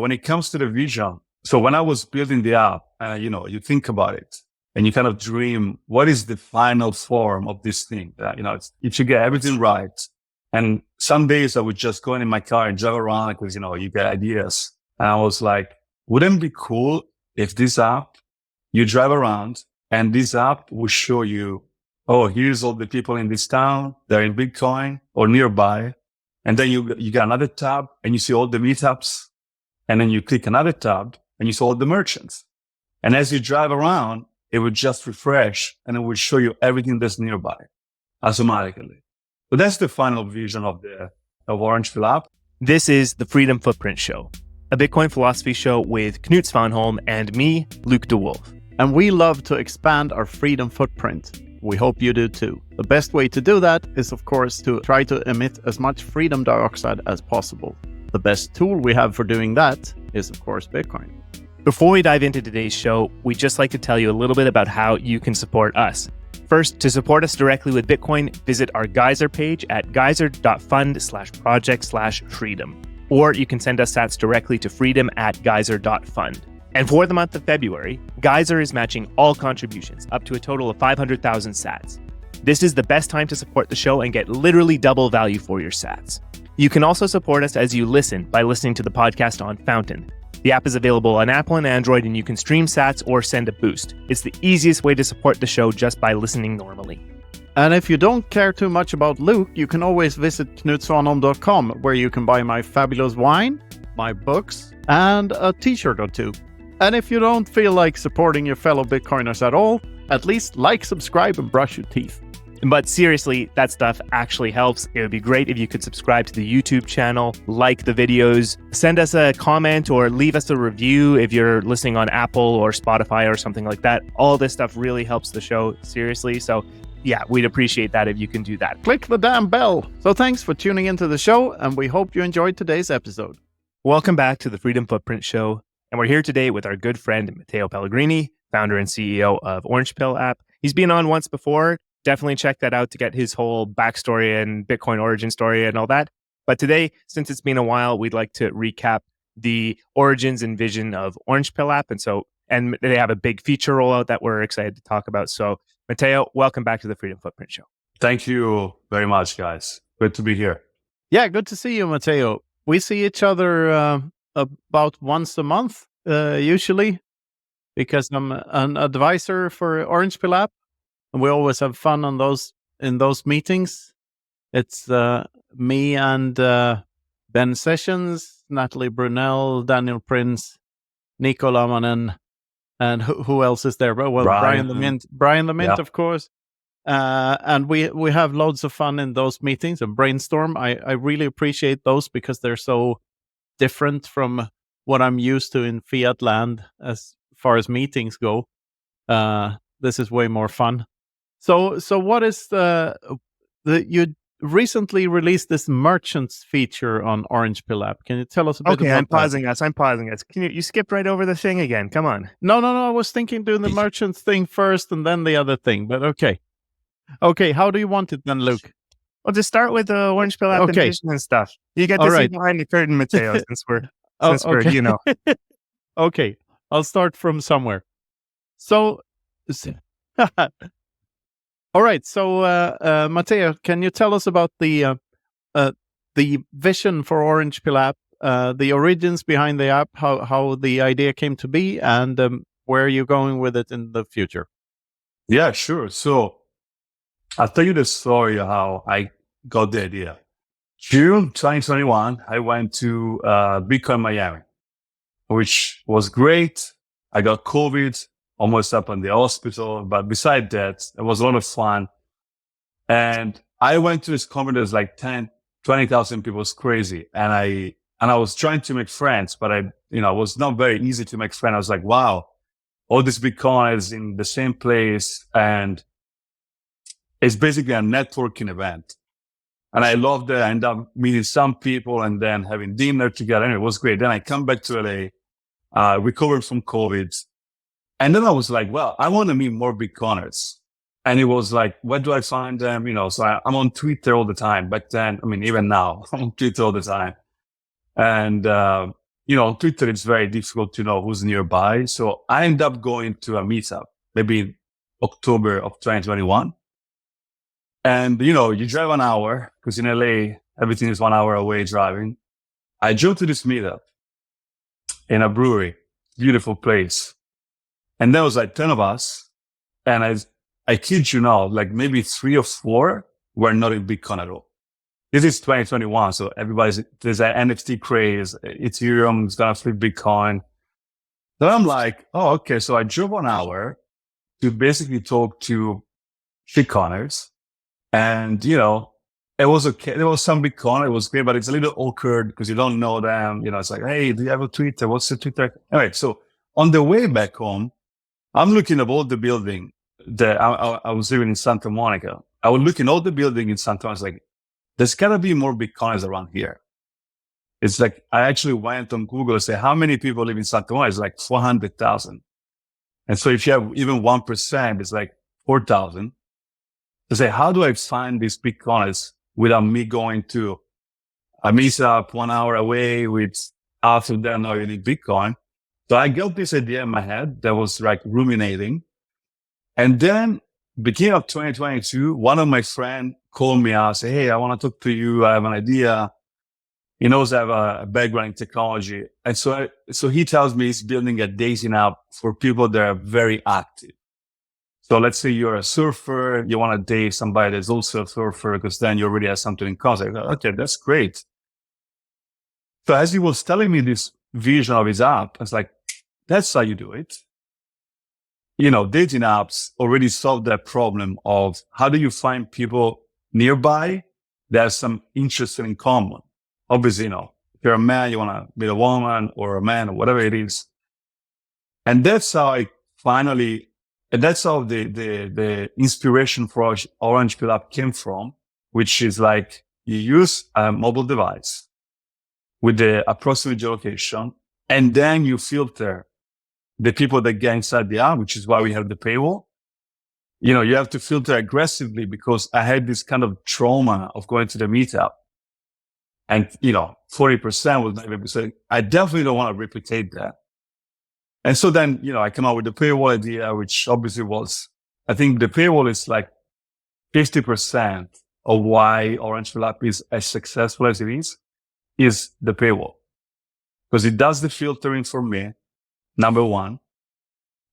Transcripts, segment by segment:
When it comes to the vision, so when I was building the app, you think about it and you kind of dream, what is the final form of this thing? If you get everything right. And some days I would just go in my car and drive around because, you get ideas. And I was like, wouldn't it be cool if this app, you drive around and this app will show you, oh, here's all the people in this town. They're in Bitcoin or nearby. And then you get another tab and you see all the meetups. And then you click another tab and you see all the merchants. And as you drive around, it would just refresh and it would show you everything that's nearby automatically. So that's the final vision of Orange Pill app. This is the Freedom Footprint Show, a Bitcoin philosophy show with Knut Svanholm and me, Luke DeWolf. And we love to expand our freedom footprint. We hope you do too. The best way to do that is, of course, to try to emit as much freedom dioxide as possible. The best tool we have for doing that is, of course, Bitcoin. Before we dive into today's show, we'd just like to tell you a little bit about how you can support us. First, to support us directly with Bitcoin, visit our Geyser page at geyser.fund/project/freedom. Or you can send us sats directly to freedom@geyser.fund. And for the month of February, Geyser is matching all contributions up to a total of 500,000 sats. This is the best time to support the show and get literally double value for your sats. You can also support us as you listen by listening to the podcast on Fountain. The app is available on Apple and Android, and you can stream sats or send a boost. It's the easiest way to support the show just by listening normally. And if you don't care too much about Luke, you can always visit knutsvanholm.com, where you can buy my fabulous wine, my books, and a t-shirt or two. And if you don't feel like supporting your fellow Bitcoiners at all, at least like, subscribe, and brush your teeth. But seriously, that stuff actually helps. It would be great if you could subscribe to the YouTube channel, like the videos, send us a comment or leave us a review if you're listening on Apple or Spotify or something like that. All this stuff really helps the show, seriously. So yeah, we'd appreciate that if you can do that. Click the damn bell. So thanks for tuning into the show, and we hope you enjoyed today's episode. Welcome back to the Freedom Footprint Show. And we're here today with our good friend, Matteo Pellegrini, founder and CEO of Orange Pill app. He's been on once before. Definitely check that out to get his whole backstory and Bitcoin origin story and all that. But today, since it's been a while, we'd like to recap the origins and vision of Orange Pill app. And they have a big feature rollout that we're excited to talk about. So Matteo, welcome back to the Freedom Footprint Show. Thank you very much, guys. Good to be here. Yeah, good to see you, Matteo. We see each other about once a month, usually, because I'm an advisor for Orange Pill app. And we always have fun on in those meetings. It's me and Ben Sessions, Natalie Brunel, Daniel Prince, Nico Lamanen, and who else is there? Well, Brian the Mint, yeah. Of course. And we have loads of fun in those meetings and brainstorm. I really appreciate those because they're so different from what I'm used to in fiat land as far as meetings go. This is way more fun. So what is you recently released this merchants feature on Orange Pill app? Can you tell us a bit about that? I'm pausing us. You skipped right over the thing again. Come on. No. I was thinking doing the merchants thing first and then the other thing, but okay. Okay, how do you want it then, Luke? Well, just start with the Orange Pill app and stuff. You get to see behind the curtain, Matteo, since we're Okay, I'll start from somewhere. So, all right. So, Matteo, can you tell us about the vision for Orange Pill app, the origins behind the app, how the idea came to be, and where you're going with it in the future? Yeah, sure. So, I'll tell you the story of how I got the idea. June 2021, I went to Bitcoin Miami, which was great. I got COVID, almost up in the hospital. But besides that, it was a lot of fun. And I went to this conference like 20,000 people. It was crazy. And I was trying to make friends, but it was not very easy to make friends. I was like, wow, all these Bitcoiners in the same place. And it's basically a networking event. And I loved it. I ended up meeting some people and then having dinner together. Anyway, it was great. Then I come back to LA, recovered from COVID. And then I was like, well, I want to meet more Bitcoiners. And it was like, where do I find them? So I'm on Twitter all the time. Back then, even now, I'm on Twitter all the time. And, on Twitter, it's very difficult to know who's nearby. So I end up going to a meetup, maybe in October of 2021. And, you drive an hour because in LA, everything is 1 hour away driving. I drove to this meetup in a brewery, beautiful place. And there was like 10 of us. And I kid you not, like maybe 3 or 4 were not in Bitcoin at all. This is 2021. So there's an NFT craze. Ethereum is going to flip Bitcoin. So I'm like, oh, okay. So I drove 1 hour to basically talk to Bitcoiners. And, it was okay. There was some Bitcoin. It was great, but it's a little awkward because you don't know them. It's like, hey, do you have a Twitter? What's the Twitter? Anyway, so on the way back home, I'm looking at all the building that I was living in Santa Monica. I was looking at all the building in Santa Monica. I was like, there's gotta be more Bitcoiners around here. It's like, I actually went on Google and said, how many people live in Santa Monica? It's like 400,000. And so if you have even 1%, it's like 4,000. I say, how do I find these Bitcoiners without me going to a meetup 1 hour away with half of them not really Bitcoin? So I got this idea in my head that was like ruminating. And then beginning of 2022, one of my friends called me out, say, hey, I want to talk to you. I have an idea. He knows I have a background in technology. And so he tells me he's building a dating app for people that are very active. So let's say you're a surfer, you want to date somebody that's also a surfer because then you already have something in common. Okay, that's great. So as he was telling me this vision of his app, I was like, that's how you do it. Dating apps already solved that problem of how do you find people nearby that have some interest in common. Obviously, if you're a man, you want to meet a woman or a man or whatever it is. And that's how that's how the inspiration for Orange Pill app came from, which is like you use a mobile device with the approximate geolocation, and then you filter the people that get inside the app, which is why we have the paywall. You have to filter aggressively because I had this kind of trauma of going to the meetup. And, 40% was not even, so I definitely don't want to replicate that. And so then, I come out with the paywall idea, which obviously I think the paywall is like 50% of why Orange Pill app is as successful as it is the paywall. Because it does the filtering for me, number one.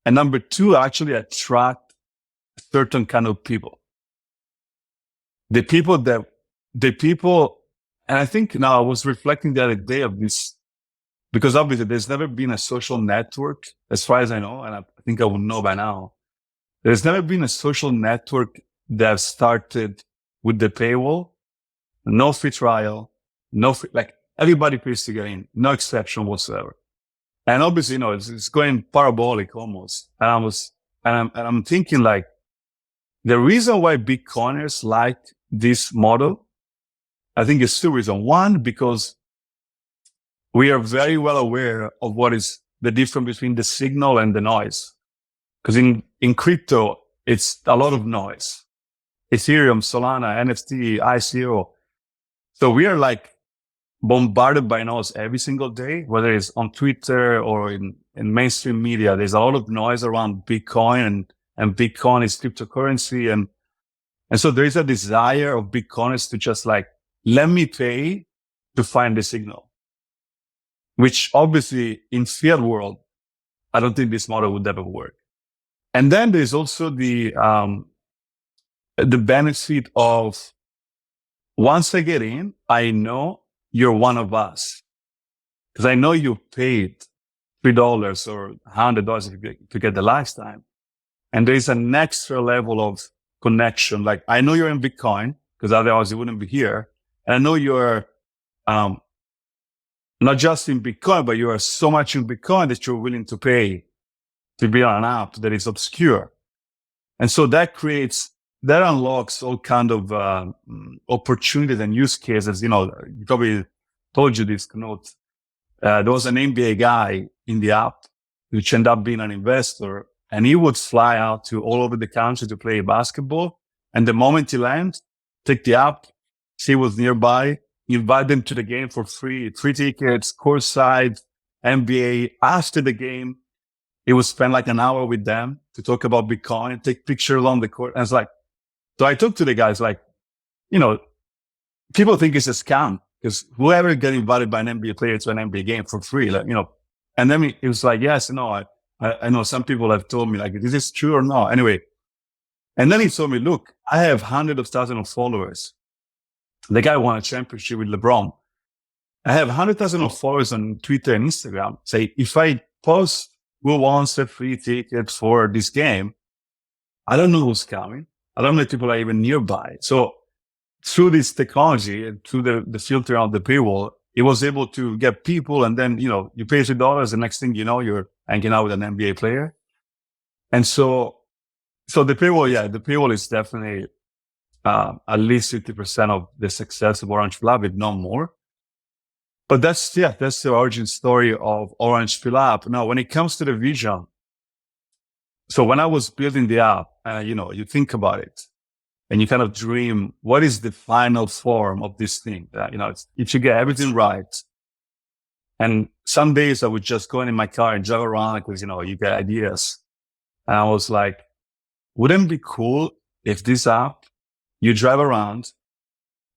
And number two, actually attract a certain kind of people. The people, and I think now I was reflecting the other day of this, because obviously there's never been a social network, as far as I know, and I think I would know by now. There's never been a social network that started with the paywall, no free trial, like everybody pays to get in, no exception whatsoever. And obviously, it's going parabolic almost. And I'm thinking like the reason why Bitcoiners like this model, I think is two reasons. One, because we are very well aware of what is the difference between the signal and the noise. Because in crypto, it's a lot of noise. Ethereum, Solana, NFT, ICO. So we are like bombarded by noise every single day, whether it's on Twitter or in mainstream media. There's a lot of noise around Bitcoin and Bitcoin is cryptocurrency. And so there is a desire of Bitcoiners to just like, let me pay to find the signal, which obviously in fiat world, I don't think this model would ever work. And then there's also the benefit of once I get in, I know you're one of us because I know you paid $3 or $100 to get the lifetime. And there is an extra level of connection. Like I know you're in Bitcoin because otherwise you wouldn't be here. And I know you're, not just in Bitcoin, but you are so much in Bitcoin that you're willing to pay to be on an app that is obscure. And so that unlocks all kind of, opportunities and use cases. You probably told you this, Knut. There was an NBA guy in the app which ended up being an investor, and he would fly out to all over the country to play basketball. And the moment he lands, take the app, see what's nearby, invite them to the game for free, 3 tickets, courtside, NBA. After the game, he would spend like an hour with them to talk about Bitcoin, take pictures on the court. And it's like, so I talked to the guys like, people think it's a scam because whoever get invited by an NBA player to an NBA game for free, like, and then it was like, yes, no, I know some people have told me like, is this true or not? Anyway. And then he told me, look, I have hundreds of thousands of followers. The guy won a championship with LeBron. I have 100,000 of followers on Twitter and Instagram. Say, if I post who wants a free ticket for this game, I don't know who's coming. I don't know if people are even nearby. So through this technology and through the filter on the paywall, it was able to get people. And then, you pay $3. The next thing you know, you're hanging out with an NBA player. And so the paywall is definitely at least 50% of the success of Orange Pill App, if not more. But that's the origin story of Orange Pill App. Now, when it comes to the vision, so when I was building the app, you think about it and you kind of dream, what is the final form of this thing? If you get everything right, and some days I would just go in my car and drive around because, you get ideas. And I was like, wouldn't it be cool if this app, you drive around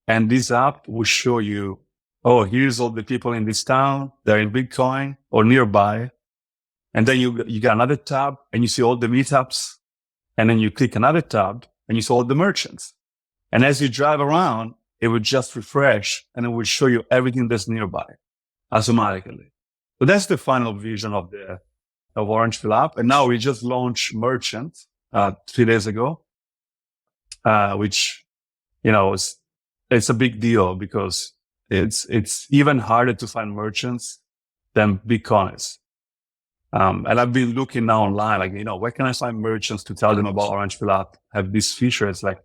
and this app will show you, oh, here's all the people in this town. They're in Bitcoin or nearby. And then you got another tab and you see all the meetups. And then you click another tab and you see all the merchants. And as you drive around, it would just refresh and it would show you everything that's nearby automatically. So that's the final vision of Orange Pill App. And now we just launched Merchant 3 days ago, which, it's a big deal because it's even harder to find merchants than Bitcoiners. And I've been looking now online, like, where can I find merchants to tell them about Orange Pill App? Have this feature. It's like,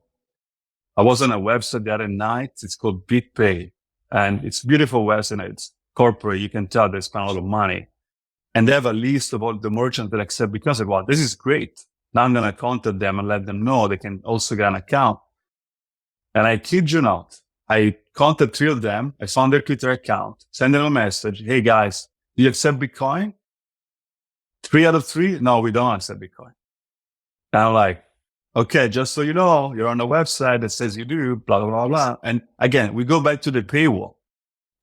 I was on a website the other night. It's called BitPay and it's a beautiful website. It's corporate. You can tell they spend a lot of money and they have a list of all the merchants that accept Bitcoin. I said, wow, this is great. Now I'm going to contact them and let them know they can also get an account. And I kid you not, I contacted 3 of them. I found their Twitter account, send them a message. Hey guys, do you accept Bitcoin? 3 out of 3? No, we don't accept Bitcoin. And I'm like, okay, just so you know, you're on a website that says you do, blah, blah, blah, blah. And again, we go back to the paywall,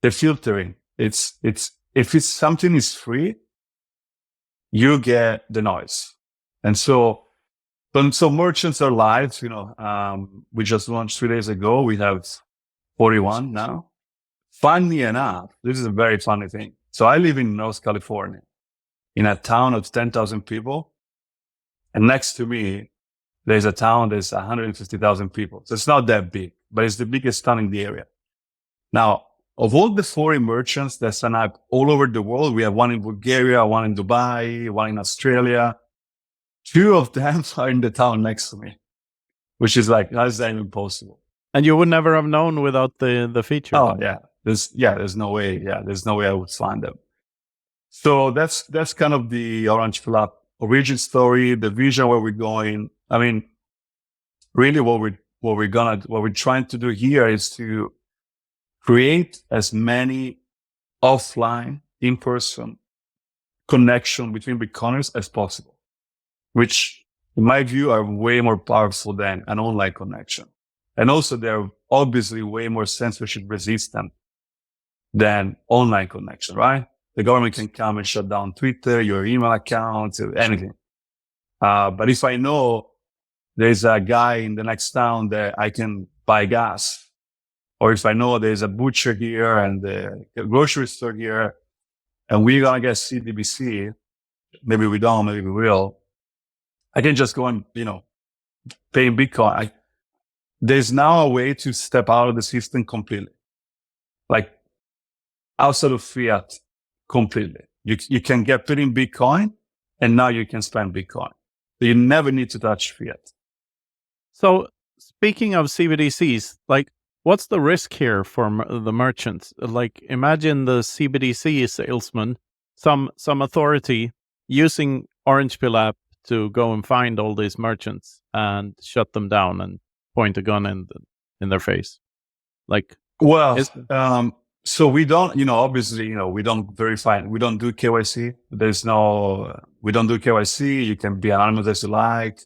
the filtering. If something is free, you get the noise. And so merchants are live, we just launched 3 days ago. We have 41 now. Funny enough, this is a very funny thing. So I live in North California in a town of 10,000 people. And next to me, there's a town that's 150,000 people. So it's not that big, but it's the biggest town in the area. Now, of all the foreign merchants that sign up all over the world, we have one in Bulgaria, one in Dubai, one in Australia. 2 of them are in the town next to me, which is like, how is that even possible? And you would never have known without the feature. Oh yeah. There's no way. Yeah. There's no way I would find them. So that's kind of the Orange Pill App origin story, the vision where we're going. I mean, really what we're trying to do here is to create as many offline, in-person connection between Bitcoiners as possible, which in my view are way more powerful than an online connection. And also they're obviously way more censorship resistant than online connection, right? The government can come and shut down Twitter, your email account, anything. But if I know there's a guy in the next town that I can buy gas, or if I know there's a butcher here and a grocery store here, and we're going to get CBDC, maybe we don't, maybe we will, I can just go and, pay in Bitcoin. There's now a way to step out of the system completely, like outside of fiat completely. You can get paid in Bitcoin and now you can spend Bitcoin. So you never need to touch fiat. So speaking of CBDCs, like what's the risk here for the merchants? Like imagine the CBDC salesman, some authority using Orange Pill App to go and find all these merchants and shut them down and point a gun in their face. Like, well, So we don't, obviously, we don't verify, we don't do KYC. We don't do KYC. You can be anonymous as you like.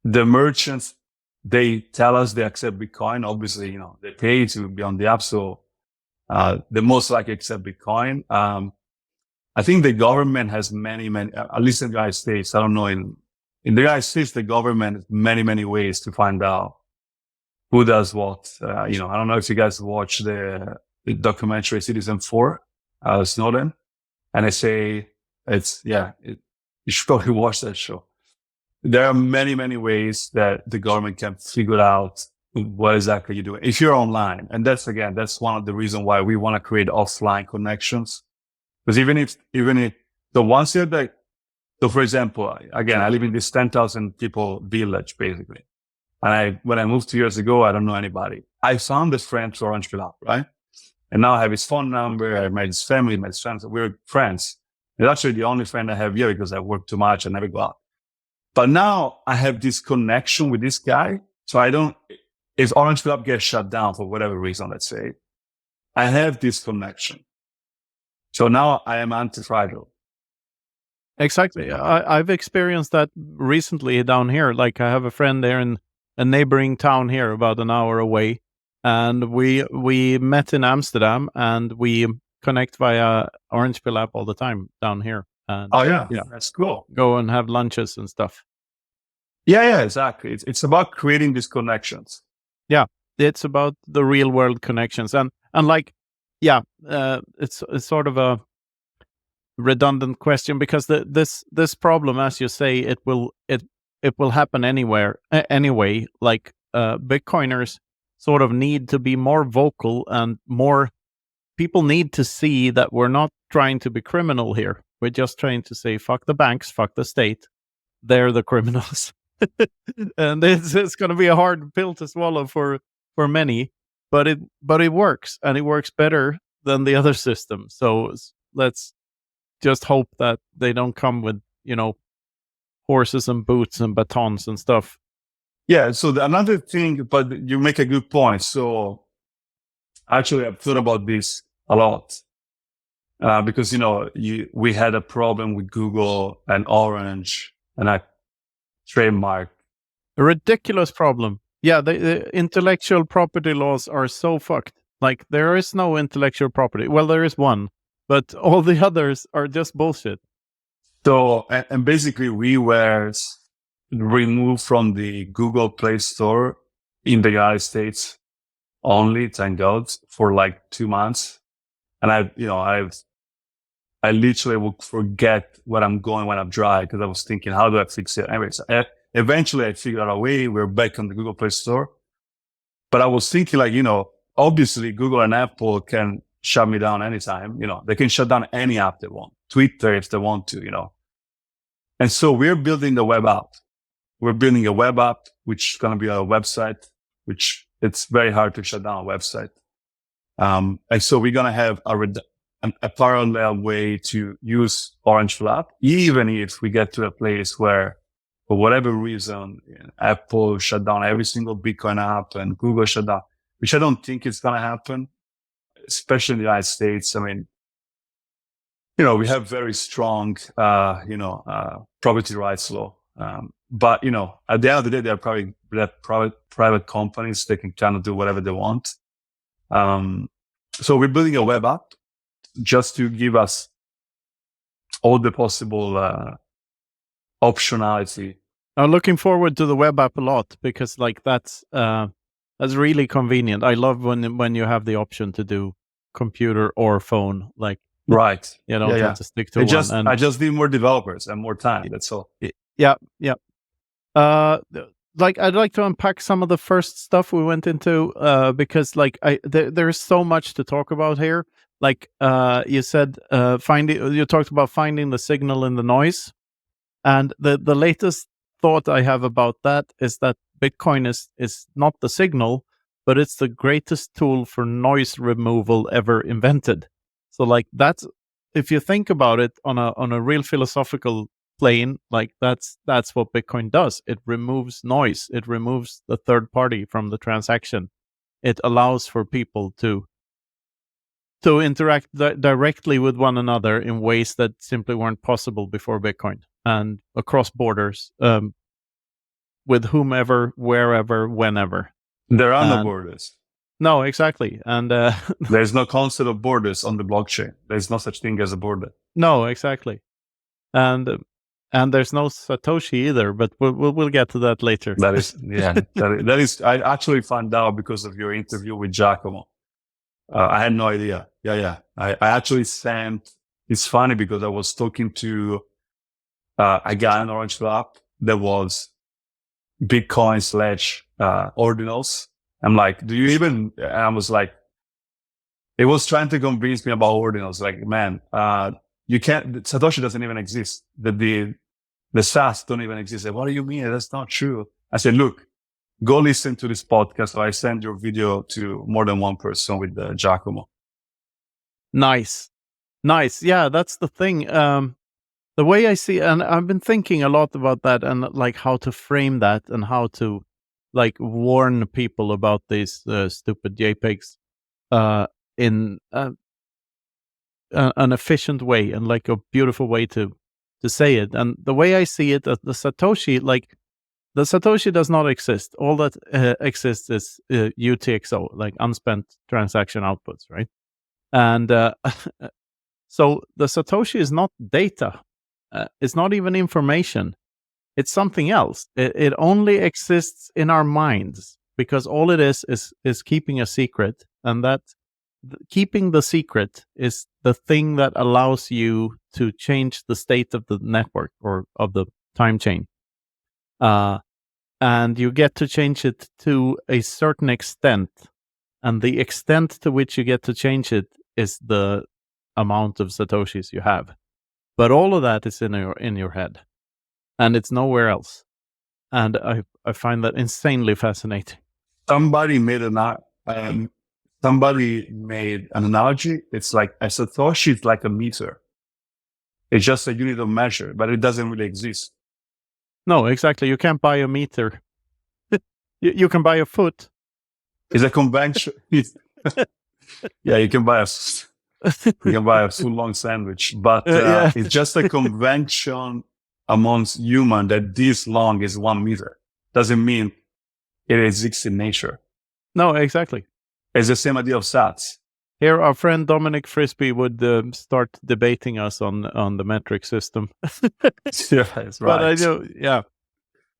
The merchants, they tell us they accept Bitcoin. Obviously, they pay to be on the app. So, they most likely accept Bitcoin. I think the government has many, at least in the United States, I don't know, in the United States, the government has many ways to find out who does what. I don't know if you guys watch the documentary Citizen 4, Snowden, and I say you should probably watch that show. There are many ways that the government can figure out what exactly you're doing if you're online. And that's one of the reasons why we want to create offline connections. Because even if the ones here that, so for example, again, I live in this 10,000 people village, basically. And when I moved 2 years ago, I don't know anybody. I found a friend through Orange Pill, right? And now I have his phone number. I met his family, met his friends. We're friends. It's actually the only friend I have here because I work too much. I never go out. But now I have this connection with this guy. So if Orange Pill gets shut down for whatever reason, let's say, I have this connection. So now I am anti-fragile. Exactly. I've experienced that recently down here. Like I have a friend there in a neighboring town here, about an hour away. And we met in Amsterdam, and we connect via Orange Pill app all the time down here. And, that's cool. Go and have lunches and stuff. Yeah, exactly. It's about creating these connections. Yeah, it's about the real world connections, and like, it's sort of a redundant question, because this problem, as you say, it will happen anyway. Like Bitcoiners sort of need to be more vocal, and more people need to see that we're not trying to be criminal here. We're just trying to say, fuck the banks, fuck the state. They're the criminals. And it's going to be a hard pill to swallow for many, but it works, and it works better than the other system. So let's just hope that they don't come with, horses and boots and batons and stuff. Yeah. So another thing, but you make a good point. So actually, I've thought about this a lot. Because, we had a problem with Google and Orange, and I trademarked. A ridiculous problem. Yeah, the intellectual property laws are so fucked. Like, there is no intellectual property. Well, there is one, but all the others are just bullshit. So, and basically we were removed from the Google Play Store in the United States only, thank God, for like 2 months. And I literally would forget where I'm going when I'm dry, because I was thinking, how do I fix it? Anyways, eventually I figured out a way. We're back on the Google Play Store. But I was thinking, like, obviously Google and Apple can shut me down anytime. They can shut down any app they want, Twitter if they want to, And so we're building the web app. We're building a web app, which is going to be a website, which it's very hard to shut down a website. And so we're going to have a parallel way to use Orange Pill app, even if we get to a place where, for whatever reason, Apple shut down every single Bitcoin app and Google shut down, which I don't think is going to happen, especially in the United States. I mean, we have very strong, property rights law. But, at the end of the day, they're probably private companies. They can kind of do whatever they want. So we're building a web app just to give us all the possible optionality. I'm looking forward to the web app a lot, because like that's really convenient. I love when you have the option to do computer or phone. Like, right, you don't have to stick to one. I just need more developers and more time. That's all. Yeah. Like, I'd like to unpack some of the first stuff we went into, because like there's so much to talk about here. Like you said, you talked about finding the signal in the noise, and the latest thought I have about that is that Bitcoin is not the signal, but it's the greatest tool for noise removal ever invented. So like, that's, if you think about it on a real philosophical plane, like that's what Bitcoin does. It removes noise. It removes the third party from the transaction. It allows for people to to interact directly with one another in ways that simply weren't possible before Bitcoin, and across borders, with whomever, wherever, whenever. There are no borders. No, exactly. And there's no concept of borders on the blockchain. There's no such thing as a border. No, exactly. And there's no Satoshi either, but we'll get to that later. That is, yeah, that is. I actually found out because of your interview with Giacomo. I had no idea. Yeah. I actually sent. It's funny because I was talking to a guy on Orange Flap that was Bitcoin / ordinals. I'm like, do you even? And I was like, it was trying to convince me about ordinals. Like, man, you can't. Satoshi doesn't even exist. The SAS don't even exist. What do you mean? That's not true. I said, look, go listen to this podcast. So I send your video to more than one person with Giacomo. Nice. Yeah, that's the thing. The way I see, and I've been thinking a lot about that, and like how to frame that, and how to like warn people about these stupid JPEGs in an efficient way, and like a beautiful way to say it. And the way I see it, the Satoshi, like the Satoshi does not exist. All that exists is UTXO, like unspent transaction outputs, right? And so the Satoshi is not data. It's not even information. It's something else. It only exists in our minds, because all it is keeping a secret, and that keeping the secret is the thing that allows you to change the state of the network or of the time chain. And you get to change it to a certain extent, and the extent to which you get to change it is the amount of Satoshis you have. But all of that is in your head, and it's nowhere else. And I find that insanely fascinating. Somebody made an analogy. It's like a Satoshi is like a meter. It's just a unit of measure, but it doesn't really exist. No, exactly. You can't buy a meter. you can buy a foot. It's a convention. Yeah, you can buy a full long sandwich, but it's just a convention amongst human that this long is 1 meter. Doesn't mean it exists in nature. No, exactly. It's the same idea of sats. Here, our friend Dominic Frisby would start debating us on the metric system. Yeah, that's right. But I do, yeah.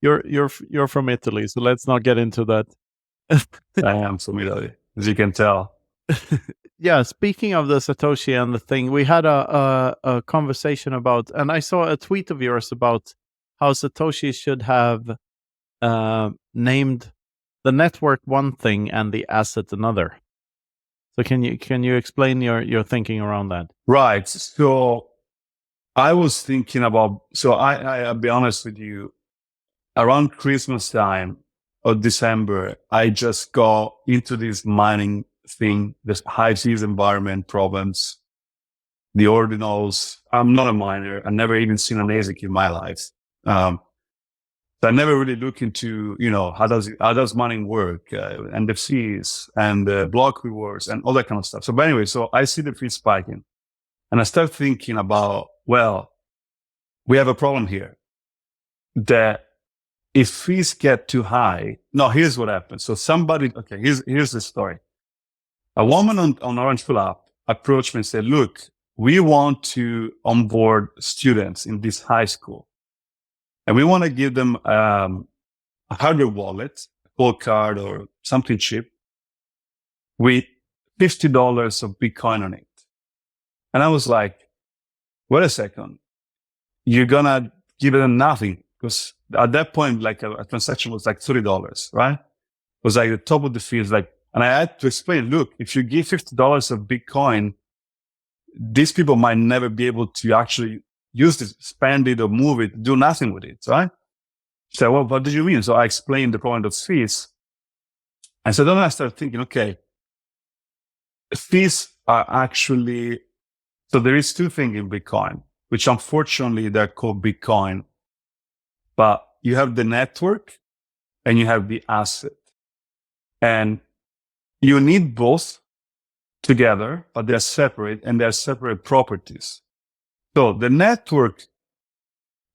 You're from Italy, so let's not get into that. I am from Italy, as you can tell. Yeah, speaking of the Satoshi and the thing, we had a conversation about, and I saw a tweet of yours about how Satoshi should have named the network one thing and the asset another. So can you explain your thinking around that? Right. So I was thinking about. So I'll be honest with you. Around Christmas time or December, I just got into this mining thing, this high seas environment problems, the ordinals. I'm not a miner. I've never even seen an ASIC in my life. So I never really look into, how does mining work, NFCs and block rewards and all that kind of stuff. But anyway, so I see the fee spiking, and I start thinking about, well, we have a problem here. That if fees get too high, no, here's what happens. So here's the story. A woman on Orange Flap approached me and said, look, we want to onboard students in this high school. And we want to give them a hardware wallet, a cold card or something cheap with $50 of Bitcoin on it. And I was like, wait a second. You're going to give them nothing. Because at that point, like a transaction was like $30, right? It was like the top of the fees. And I had to explain, look, if you give $50 of Bitcoin, these people might never be able to actually use it, spend it or move it, do nothing with it, right? So, well, what did you mean? So I explained the point of fees. And so then I started thinking, okay, fees are actually, so there is two things in Bitcoin, which unfortunately they're called Bitcoin, but you have the network and you have the asset. And you need both together, but they're separate and they're separate properties. So the network,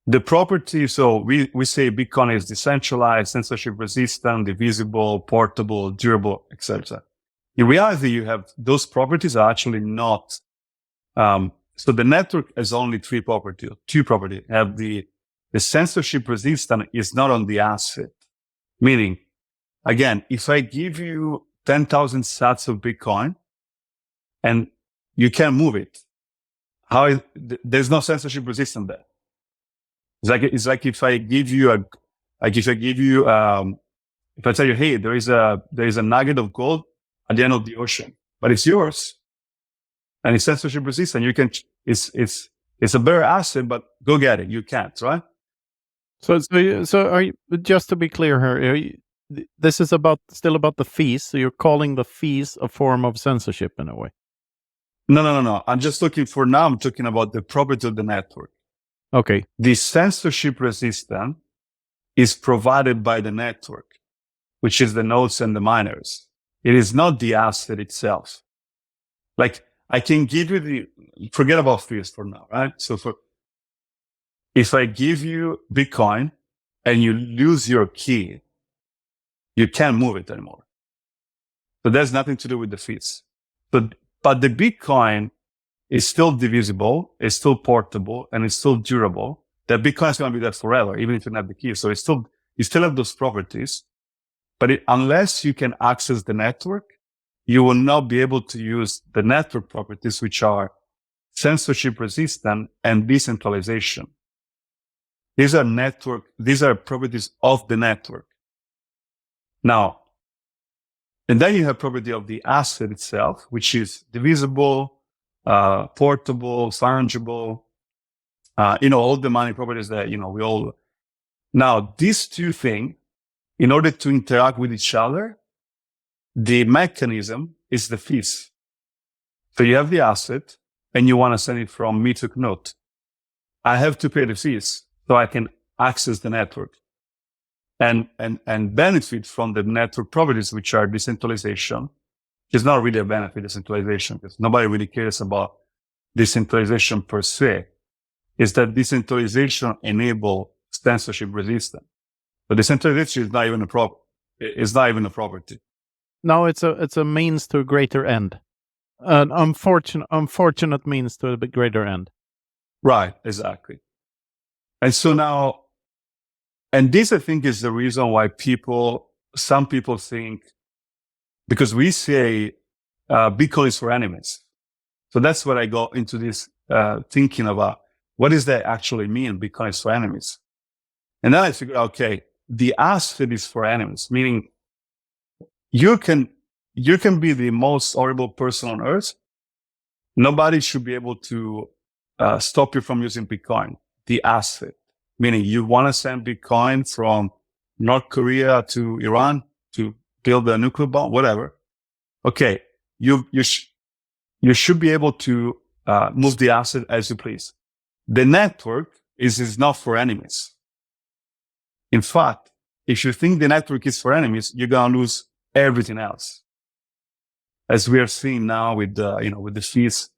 the property, so we say Bitcoin is decentralized, censorship resistant, divisible, portable, durable, etc. In reality, you have those properties are actually not. So the network has only two properties. Have the censorship resistant is not on the asset. Meaning, again, if I give you 10,000 sats of Bitcoin and you can't move it, there's no censorship resistant there. It's like if I give you if I tell you, hey, there is a nugget of gold at the end of the ocean, but it's yours and it's censorship resistant. You can, it's a better asset, but go get it. You can't, right? So are you, just to be clear here, this is still about the fees. So you're calling the fees a form of censorship in a way. No. I'm talking about the property of the network. Okay. The censorship resistance is provided by the network, which is the nodes and the miners. It is not the asset itself. Like I can give you forget about fees for now, right? So if I give you Bitcoin and you lose your key, you can't move it anymore. So there's nothing to do with the fees. But the Bitcoin is still divisible, it's still portable, and it's still durable. The Bitcoin is going to be there forever, even if you don't have the key. So you still have those properties. But unless you can access the network, you will not be able to use the network properties, which are censorship resistant and decentralization. These are properties of the network. Now, and then you have property of the asset itself, which is divisible, portable, fungible, all the money properties that, we all. Now, these two things, in order to interact with each other, the mechanism is the fees. So you have the asset and you want to send it from me to Knut. I have to pay the fees so I can access the network and benefit from the network properties, which are decentralization. It's not really a benefit, decentralization, because nobody really cares about decentralization per se. Is that decentralization enable censorship resistance? But decentralization is not even a property. No, it's a means to a greater end. An unfortunate means to a greater end. Right, exactly. And so now, and this I think is the reason why some people think, because we say Bitcoin is for enemies. So that's what I go into this thinking about. What does that actually mean? Bitcoin is for enemies. And then I figured, okay, the asset is for enemies, meaning you can be the most horrible person on earth. Nobody should be able to stop you from using Bitcoin, the asset, meaning you want to send Bitcoin from North Korea to Iran to build a nuclear bomb, whatever. Okay, you should be able to move the asset as you please. The network is not for enemies. In fact, if you think the network is for enemies, you're going to lose everything else. As we are seeing now with the fees.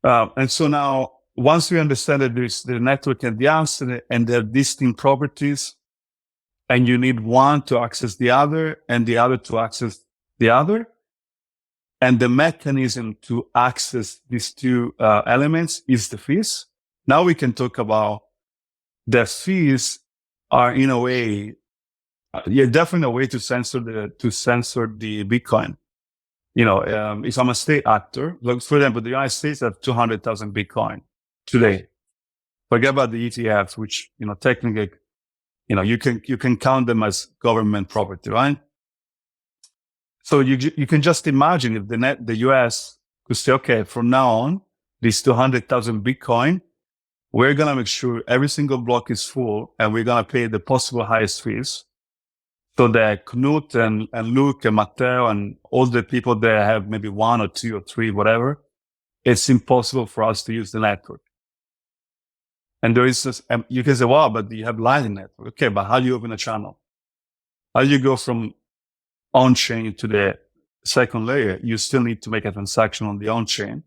And so now, once we understand that there's the network and the asset and their distinct properties, and you need one to access the other and the other to access the other, and the mechanism to access these two elements is the fees. Now we can talk about the fees are in a way, definitely a way to censor the Bitcoin. If I'm a state actor, like for example, the United States have 200,000 Bitcoin today. Forget about the ETFs, which, technically, you can count them as government property, right? So you can just imagine if the US could say, okay, from now on, these 200,000 Bitcoin, we're going to make sure every single block is full and we're going to pay the possible highest fees. So that Knut and Luke and Matteo and all the people that have maybe 1 or 2 or 3, whatever, it's impossible for us to use the network. And there is this, you can say, wow, but you have Lightning Network. Okay, but how do you open a channel? How do you go from on-chain to the second layer, you still need to make a transaction on the on-chain.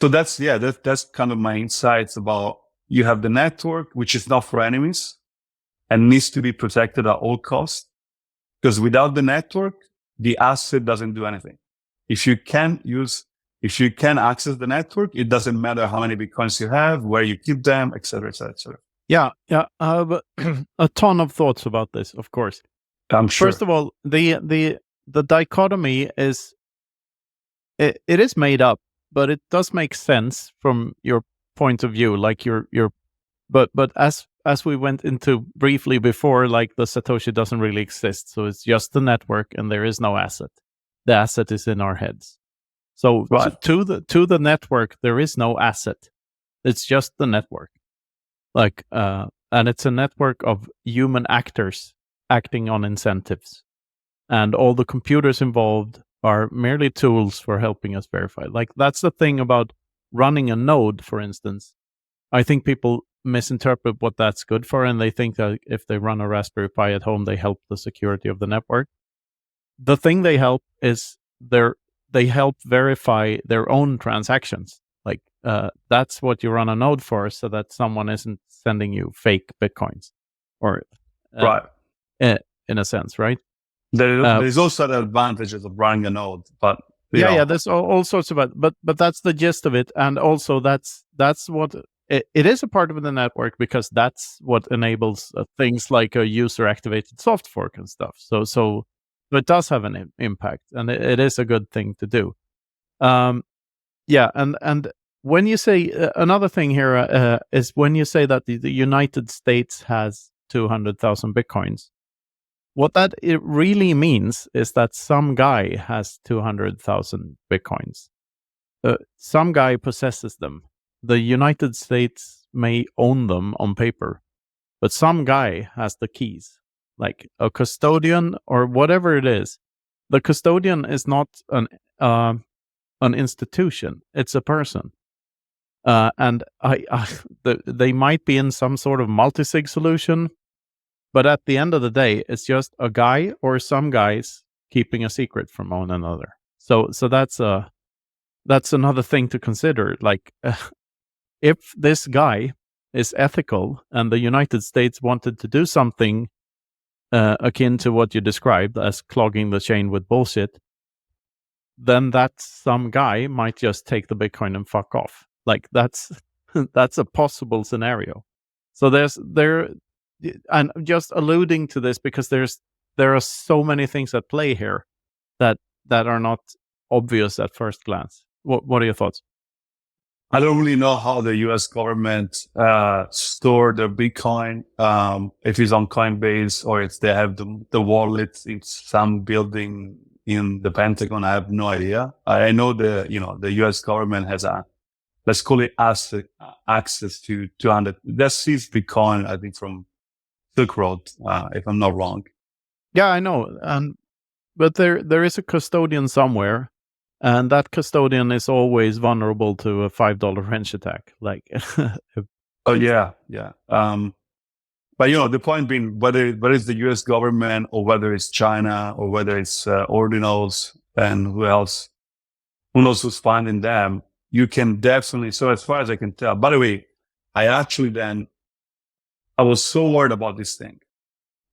So that's kind of my insights about, you have the network, which is not for enemies and needs to be protected at all costs. Because without the network, the asset doesn't do anything. If you can access the network, it doesn't matter how many Bitcoins you have, where you keep them, et cetera, et cetera, et cetera. Yeah. I have a ton of thoughts about this, of course. I'm sure. First of all, the dichotomy is, it is made up, but it does make sense from your point of view. Like but as we went into briefly before, like the Satoshi doesn't really exist, so it's just the network, and there is no asset. The asset is in our heads. So right. to the network, there is no asset. It's just the network. Like, and it's a network of human actors acting on incentives, and all the computers involved are merely tools for helping us verify. Like, that's the thing about running a node, for instance. I think people misinterpret what that's good for, and they think that if they run a Raspberry Pi at home, they help the security of the network. The thing they help is they help verify their own transactions. Like, that's what you run a node for, so that someone isn't sending you fake Bitcoins, or right, in a sense, right? There's also the advantages of running a node, but there's all sorts of it. But that's the gist of it, and also that's what it is, a part of the network, because that's what enables things like a user-activated soft fork and stuff. So it does have an impact, and it is a good thing to do. And when you say another thing here is when you say that the United States has 200,000 Bitcoins, what that it really means is that some guy has 200,000 Bitcoins. Some guy possesses them. The United States may own them on paper, but some guy has the keys, like a custodian or whatever it is. The custodian is not an institution; it's a person. And they might be in some sort of multi-sig solution, but at the end of the day, it's just a guy or some guys keeping a secret from one another. So that's another thing to consider. Like, if this guy is ethical and the United States wanted to do something akin to what you described as clogging the chain with bullshit, then that some guy might just take the Bitcoin and fuck off. Like, that's a possible scenario. So and just alluding to this because there are so many things at play here that are not obvious at first glance. What are your thoughts? I don't really know how the U.S. government store their Bitcoin, if it's on Coinbase or if they have the wallet in some building in the Pentagon. I have no idea. I know the U.S. government has let's call it access to 200. That sees Bitcoin, I think, from Silk Road, if I'm not wrong. Yeah, I know. But there is a custodian somewhere, and that custodian is always vulnerable to a $5 wrench attack. Like, oh yeah. But the point being, whether it's the U.S. government or whether it's China or whether it's ordinals and who else, who knows who's finding them, you can definitely. So as far as I can tell, by the way, I was so worried about this thing.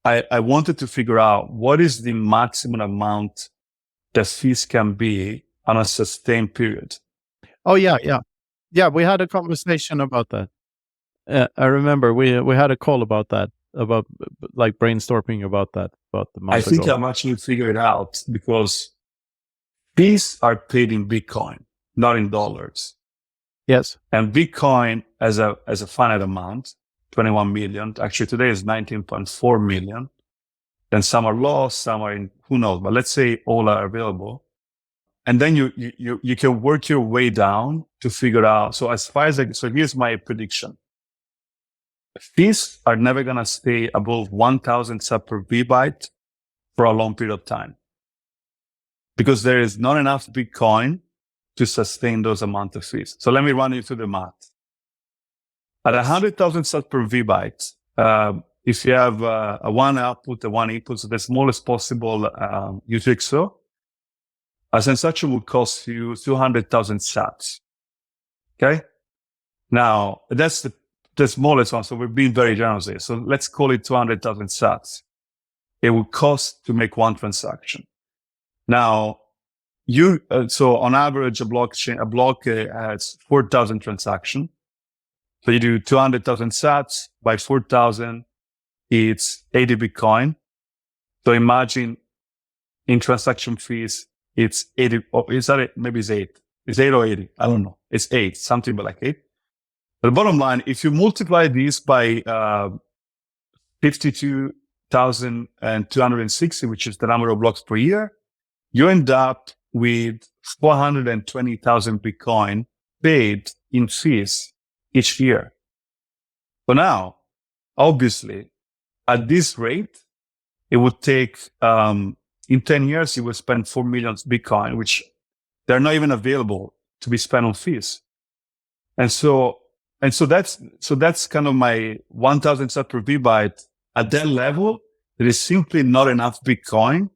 I wanted to figure out what is the maximum amount that fees can be on a sustained period. Oh yeah. We had a conversation about that. I remember we had a call about that, about like brainstorming about that about the month I think ago. I'm actually figuring it out because fees are paid in Bitcoin, not in dollars. Yes, and Bitcoin as a finite amount. 21 million. Actually, today is 19.4 million. Then some are lost, some are in, who knows, but let's say all are available. And then you can work your way down to figure out. So here's my prediction. Fees are never going to stay above 1,000 sats per VByte for a long period of time because there is not enough Bitcoin to sustain those amount of fees. So let me run you through the math. At 100,000 sats per VByte, if you have a one output, a one input, so the smallest possible UTXO, a transaction will cost you 200,000 sats. Okay. Now that's the smallest one. So we're being very generous here. So let's call it 200,000 sats. It will cost to make one transaction. Now so on average, a block has 4,000 transactions. So you do 200,000 sats by 4,000, it's 80 Bitcoin. So imagine in transaction fees, it's 80, is that it? Maybe it's 8. It's 8 or 80. I don't know. It's 8, something like 8. But the bottom line, if you multiply this by 52,260, which is the number of blocks per year, you end up with 420,000 Bitcoin paid in fees each year. So now, obviously, at this rate, it would take, in 10 years, you would spend 4 million Bitcoin, which they're not even available to be spent on fees. And so that's kind of my 1,000 sats per VByte. At that level, there is simply not enough Bitcoin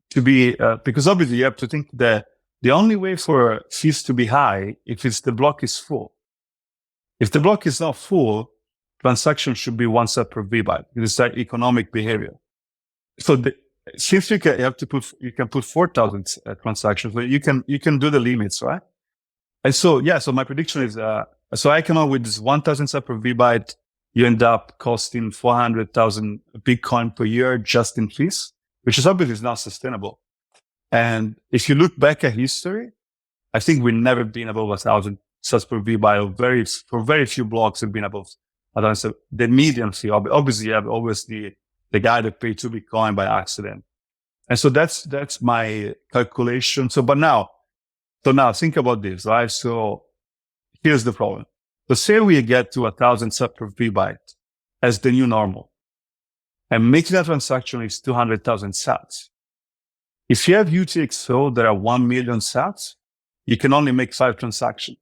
to be, because obviously you have to think that the only way for fees to be high if the block is full. If the block is not full, transaction should be 1 sat per VByte. It's like economic behavior. So since you can put 4,000 transactions, you can do the limits, right? And so my prediction is, so I come up with this 1,000 sats per VByte. You end up costing 400,000 Bitcoin per year just in fees, which is obviously not sustainable. And if you look back at history, I think we've never been above 1,000 sats per VByte. For very few blocks have been above. I don't know, the median fee. Obviously, you have always the guy that paid 2 Bitcoin by accident. And so that's my calculation. So now think about this, right? So here's the problem. So say we get to 1,000 sats per VByte as the new normal, and making that transaction is 200,000 sats. If you have UTXO that are 1 million sats, you can only make 5 transactions,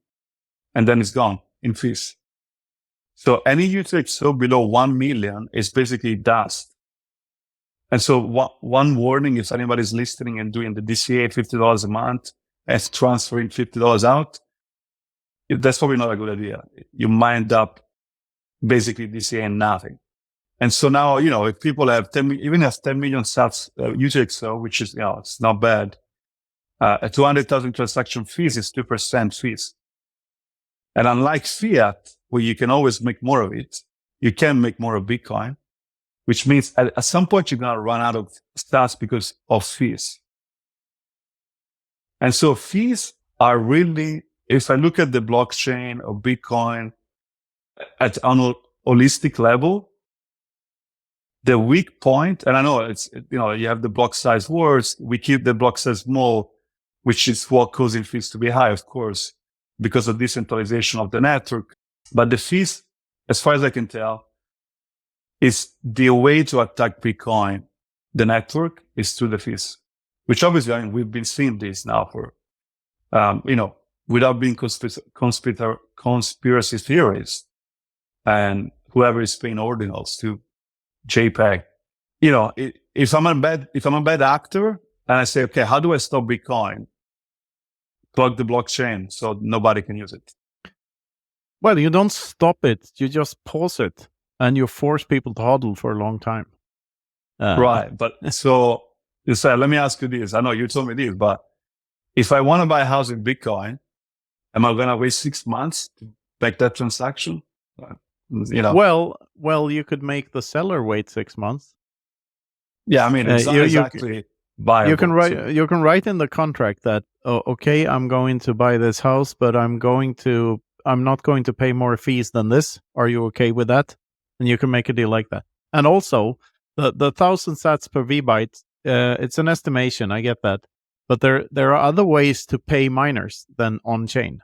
and then it's gone in fees. So any UTXO below 1 million is basically dust. And so one warning, if anybody's listening and doing the DCA $50 a month and transferring $50 out, that's probably not a good idea. You might end up basically DCAing nothing. And so now, if people have 10 million sats UTXO, which is, it's not bad. A 200,000 transaction fees is 2% fees. And unlike fiat, where you can always make more of it, you can make more of Bitcoin, which means at some point you're going to run out of sats because of fees. And so fees are really, if I look at the blockchain or Bitcoin on a holistic level, the weak point, and I know it's, you have the block size wars, we keep the block size small, which is what causing fees to be high, of course, because of decentralization of the network. But the fees, as far as I can tell, is the way to attack Bitcoin, the network, is through the fees, which obviously, we've been seeing this now for, without being conspiracy theories and whoever is paying ordinals to JPEG. If I'm a bad actor and I say, okay, how do I stop Bitcoin? Plug the blockchain so nobody can use it. Well, you don't stop it. You just pause it and you force people to hodl for a long time. Right. But so you said, let me ask you this. I know you told me this, but if I want to buy a house in Bitcoin, am I going to wait 6 months to make that transaction? Well, you could make the seller wait 6 months. Yeah, I mean, it's not exactly viable. You can write in the contract that, okay, I'm going to buy this house, but I'm not going to pay more fees than this. Are you okay with that? And you can make a deal like that. And also, the 1,000 sats per VByte, it's an estimation. I get that, but there are other ways to pay miners than on chain,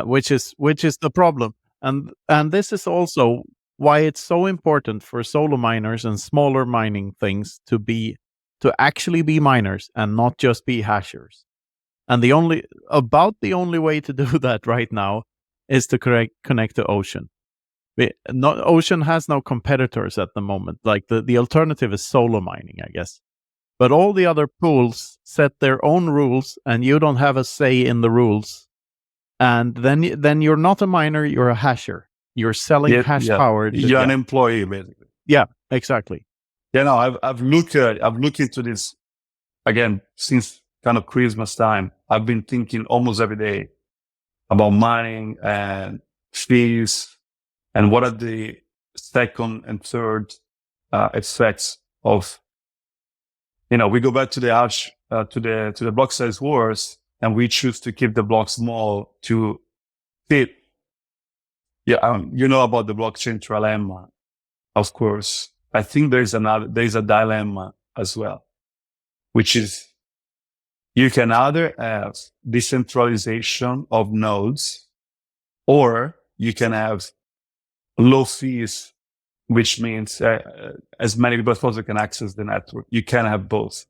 which is the problem. And this is also why it's so important for solo miners and smaller mining things to actually be miners and not just be hashers. And the only way to do that right now is to connect to Ocean. Ocean has no competitors at the moment. Like the alternative is solo mining, I guess. but all the other pools set their own rules, and you don't have a say in the rules. And then you're not a miner, you're a hasher. You're selling hash power. You're an employee, basically. Yeah, exactly. I've looked into this again since kind of Christmas time. I've been thinking almost every day about mining and fees and what are the second and third effects of, we go back to the hash, to the block size wars, and we choose to keep the block small to fit. Yeah. About the blockchain trilemma, of course. I think there's a dilemma as well, which is you can either have decentralization of nodes, or you can have low fees, which means as many people as possible can access the network. You can have both.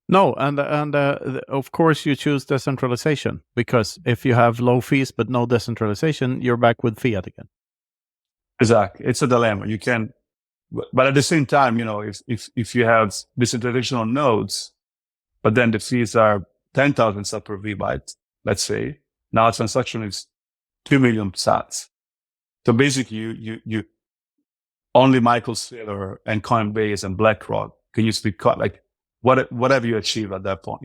No, and of course you choose decentralization, because if you have low fees but no decentralization, you're back with fiat again. Exactly, it's a dilemma. You can, but at the same time, if you have decentralization on nodes, but then the fees are 10,000 sats per VByte, let's say, now a transaction is 2 million sats. So basically, you only Michael Saylor and Coinbase and BlackRock can use the like whatever you achieve at that point.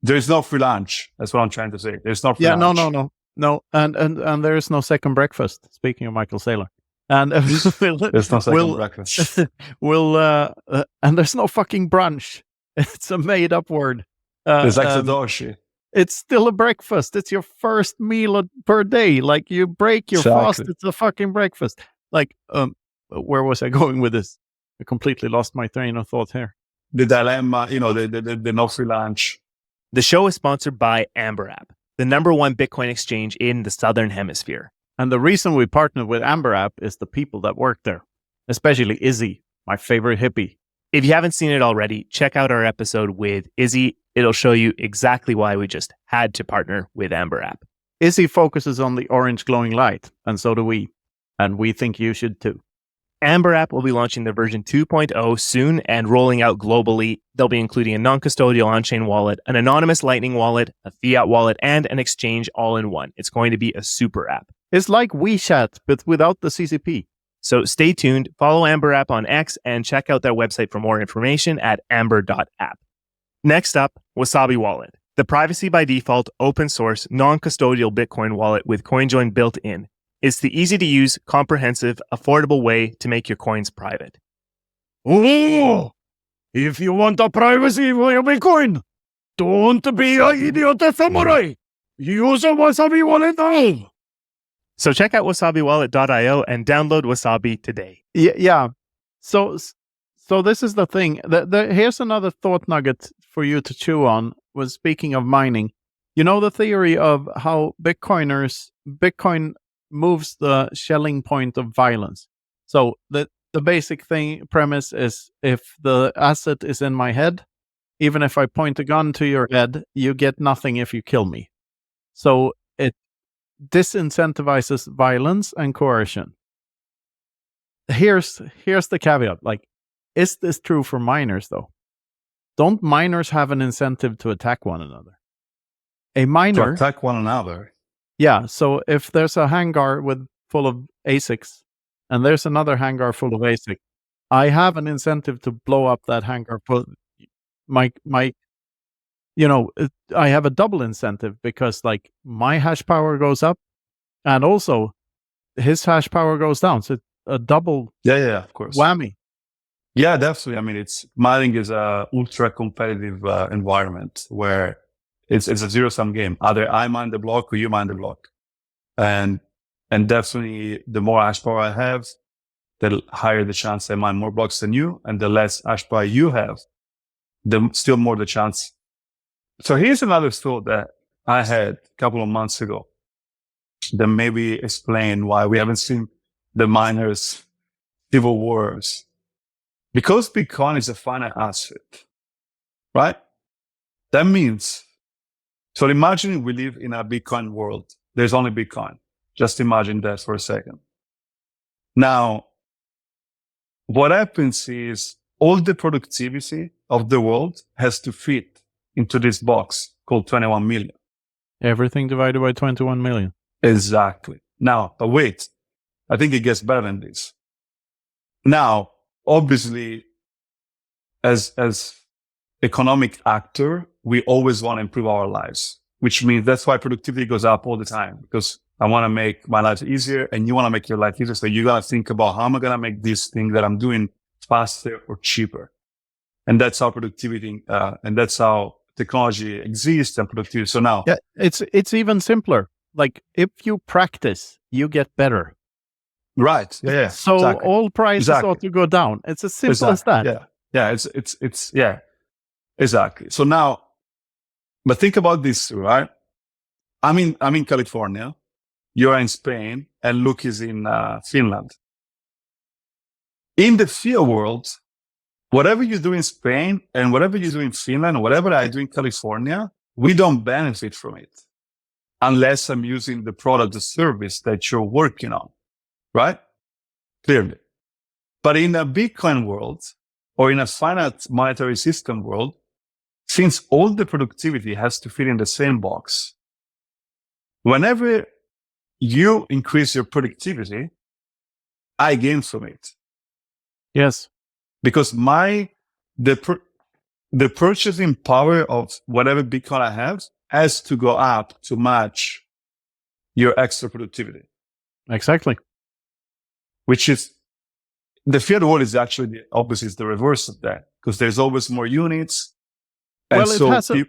There's no free lunch. That's what I'm trying to say. There's no free lunch. No, and there is no second breakfast. Speaking of Michael Saylor, and there's no second breakfast. And there's no fucking brunch. It's a made up word. It's like Satoshi. It's still a breakfast. It's your first meal per day. Like, you break your fast, it's a fucking breakfast. Like, where was I going with this? I completely lost my train of thought here. The dilemma, the no free lunch. The show is sponsored by Amber App, the #1 Bitcoin exchange in the Southern Hemisphere. And the reason we partnered with Amber App is the people that work there, especially Izzy, my favorite hippie. If you haven't seen it already, check out our episode with Izzy. It'll show you exactly why we just had to partner with Amber App. Izzy focuses on the orange glowing light, and so do we. And we think you should too. Amber App will be launching their version 2.0 soon and rolling out globally. They'll be including a non-custodial on-chain wallet, an anonymous Lightning wallet, a fiat wallet, and an exchange all in one. It's going to be a super app. It's like WeChat, but without the CCP. So stay tuned, follow Amber App on X, and check out their website for more information at amber.app. Next up, Wasabi Wallet, the privacy by default, open source, non-custodial Bitcoin wallet with CoinJoin built in. It's the easy-to-use, comprehensive, affordable way to make your coins private. Oh, if you want the privacy for your Bitcoin, don't be an idiot samurai. Use a Wasabi Wallet now. So check out wasabiwallet.io and download Wasabi today. Yeah. So this is the thing. Here's another thought nugget for you to chew on. Was speaking of mining, the theory of how Bitcoin moves the Schelling point of violence. So the basic premise is, if the asset is in my head, even if I point a gun to your head, you get nothing if you kill me. So it disincentivizes violence and coercion. Here's the caveat. Like, is this true for miners though? Don't miners have an incentive to attack one another? A miner to attack one another. Yeah. So if there's a hangar full of ASICs and there's another hangar full of ASIC, I have an incentive to blow up that hangar. I have a double incentive, because like my hash power goes up and also his hash power goes down. So it's a double of course. whammy. Yeah, definitely. I mean, mining is a ultra competitive environment where it's a zero-sum game. Either I mine the block or you mine the block. And definitely the more hash power I have, the higher the chance I mine more blocks than you, and the less hash power you have, the still more the chance. So here's another thought that I had a couple of months ago that maybe explain why we haven't seen the miners' civil wars. Because Bitcoin is a finite asset, right? That means, so imagine we live in a Bitcoin world. There's only Bitcoin. Just imagine that for a second. Now, what happens is all the productivity of the world has to fit into this box called 21 million. Everything divided by 21 million. Exactly. Now, but wait, I think it gets better than this. Now, obviously, as economic actor, we always want to improve our lives, which means that's why productivity goes up all the time, because I want to make my life easier and you want to make your life easier. So you got to think about how am I going to make this thing that I'm doing faster or cheaper? And that's how productivity, and that's how technology exists and productivity. So now, yeah, it's even simpler. Like if you practice, you get better. Right. Yeah. So exactly. all prices ought to go down. It's as simple as that. Yeah. Yeah. It's yeah. Exactly. So now, but think about this, right? I'm in California. You're in Spain, and Luke is in Finland. In the field world, whatever you do in Spain and whatever you do in Finland, whatever I do in California, we don't benefit from it unless I'm using the product or service that you're working on, right? Clearly. But in a Bitcoin world or in a finite monetary system world, since all the productivity has to fit in the same box, whenever you increase your productivity, I gain from it. Yes. Because the purchasing power of whatever Bitcoin I have has to go up to match your extra productivity. Exactly. Which is, the fiat world is actually obviously is the reverse of that, because there's always more units. And well, so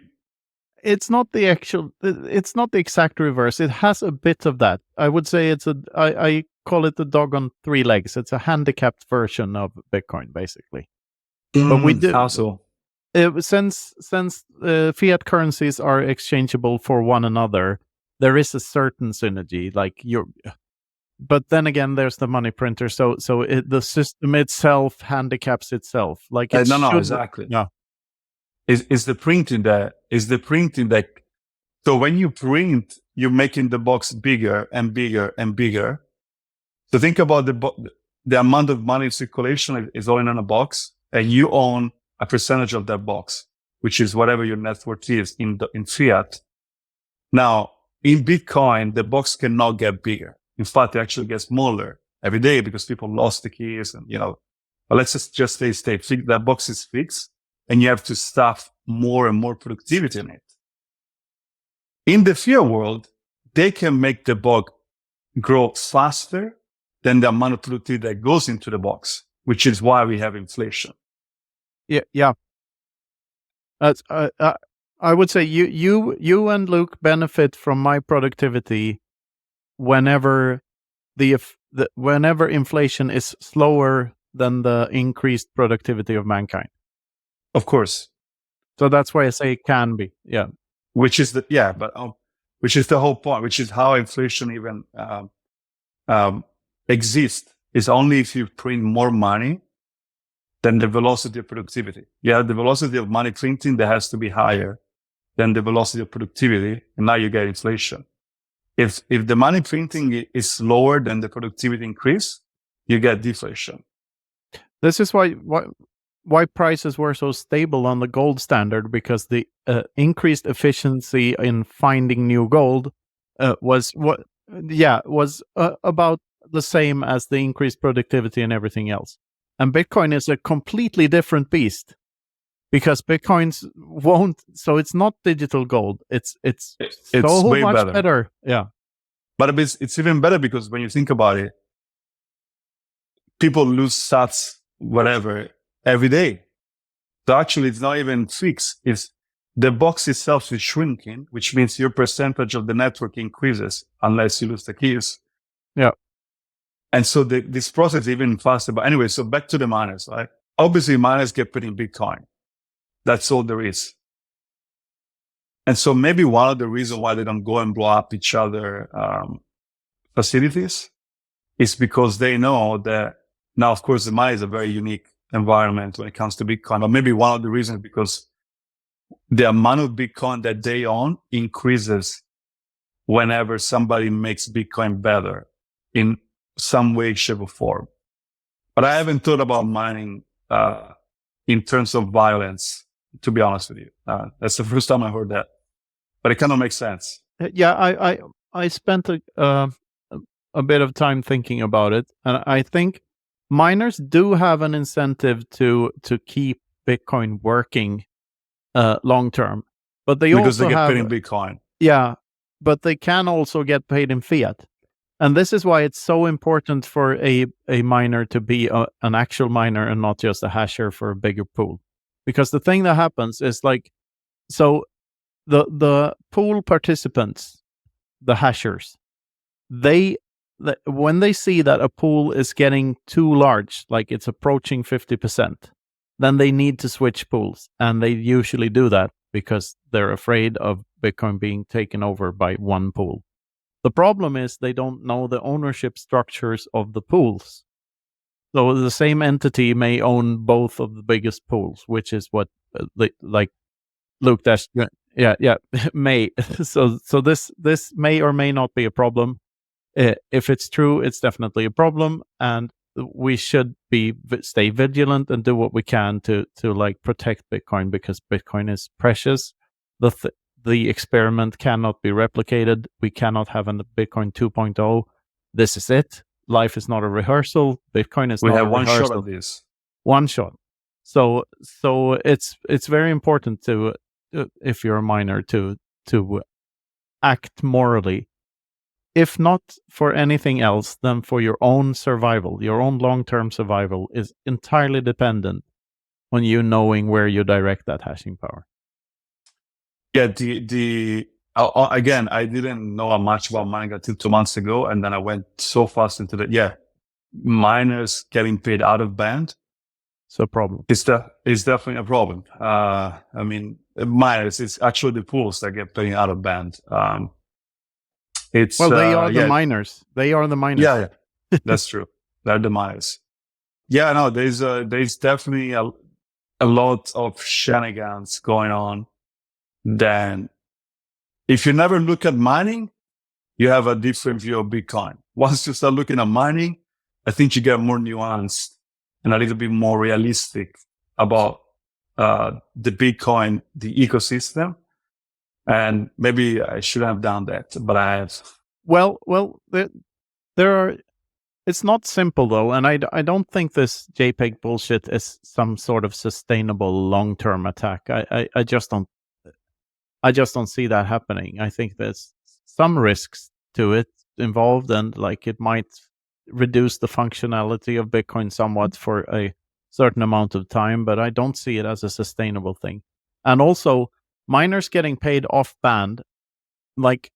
it's not the exact reverse. It has a bit of that. I would say I call it the dog on three legs. It's a handicapped version of Bitcoin, basically. But we do also, since fiat currencies are exchangeable for one another, there is a certain synergy. But then again, there's the money printer, so the system itself handicaps itself. Like it no, exactly. Yeah. Is the printing that, so when you print, you're making the box bigger and bigger and bigger. So think about the amount of money in circulation is all in a box, and you own a percentage of that box, which is whatever your net worth is in fiat. Now, in Bitcoin, the box cannot get bigger. In fact, it actually gets smaller every day because people lost the keys and, but let's just stay fixed. That box is fixed and you have to stuff more and more productivity in it. In the fiat world, they can make the box grow faster than the amount of productivity that goes into the box, which is why we have inflation. Yeah. I would say you and Luke benefit from my productivity whenever whenever inflation is slower than the increased productivity of mankind. Of course. So that's why I say it can be. Yeah. Which is which is the whole point, which is how inflation even exists, is only if you print more money than the velocity of productivity. Yeah, the velocity of money printing that has to be higher than the velocity of productivity, and now you get inflation. If the money printing is slower than the productivity increase, you get deflation. This is why prices were so stable on the gold standard, because the increased efficiency in finding new gold was about the same as the increased productivity and everything else. And Bitcoin is a completely different beast, because Bitcoins won't. So it's not digital gold. It's so way much better. Yeah. But it's even better because when you think about it, people lose sats, whatever, every day. So actually it's not even fixed. It's the box itself is shrinking, which means your percentage of the network increases unless you lose the keys. Yeah. And so this process is even faster. But anyway, so back to the miners, right? Obviously miners get paid in Bitcoin. That's all there is. And so maybe one of the reasons why they don't go and blow up each other facilities is because they know that now, of course, the mine is a very unique environment when it comes to Bitcoin. Or maybe one of the reasons because the amount of Bitcoin that they own increases whenever somebody makes Bitcoin better in some way, shape, or form. But I haven't thought about mining in terms of violence, to be honest with you. That's the first time I heard that, but it kind of makes sense. Yeah, I spent a bit of time thinking about it, and I think miners do have an incentive to keep Bitcoin working long term, but they Because also they get have paid in Bitcoin. yeah, but they can also get paid in fiat. And this is why it's so important for a miner to be an actual miner and not just a hasher for a bigger pool. Because the thing that happens is like, so the pool participants, the hashers, when they see that a pool is getting too large, like it's approaching 50%, then they need to switch pools. And they usually do that because they're afraid of Bitcoin being taken over by one pool. The problem is they don't know the ownership structures of the pools. So the same entity may own both of the biggest pools, which is what like Luke Dash. Yeah, may. So this may or may not be a problem. If it's true, it's definitely a problem, and we should stay vigilant and do what we can to like protect Bitcoin, because Bitcoin is precious. The experiment cannot be replicated. We cannot have a Bitcoin 2.0. This is it. Life is not a rehearsal. Bitcoin is not a rehearsal. We have one shot at this. One shot. So it's very important to, if you're a miner, to act morally. If not for anything else, then for your own survival. Your own long-term survival is entirely dependent on you knowing where you direct that hashing power. Yeah, again, I didn't know much about mining until 2 months ago, and then I went so fast into that. Yeah, miners getting paid out of band. It's a problem. It's definitely a problem. I mean, miners, it's actually the pools that get paid out of band. They are the miners. They are the miners. Yeah, that's true. They're the miners. Yeah, no, there's definitely a lot of shenanigans going on. Then if you never look at mining, you have a different view of Bitcoin. Once you start looking at mining, I think you get more nuanced and a little bit more realistic about the Bitcoin, the ecosystem. And maybe I shouldn't have done that, but I have. Well, there are. It's not simple though, and I don't think this JPEG bullshit is some sort of sustainable long-term attack. I just don't see that happening. I think there's some risks to it involved, and like it might reduce the functionality of Bitcoin somewhat for a certain amount of time, but I don't see it as a sustainable thing. And also, miners getting paid off band, like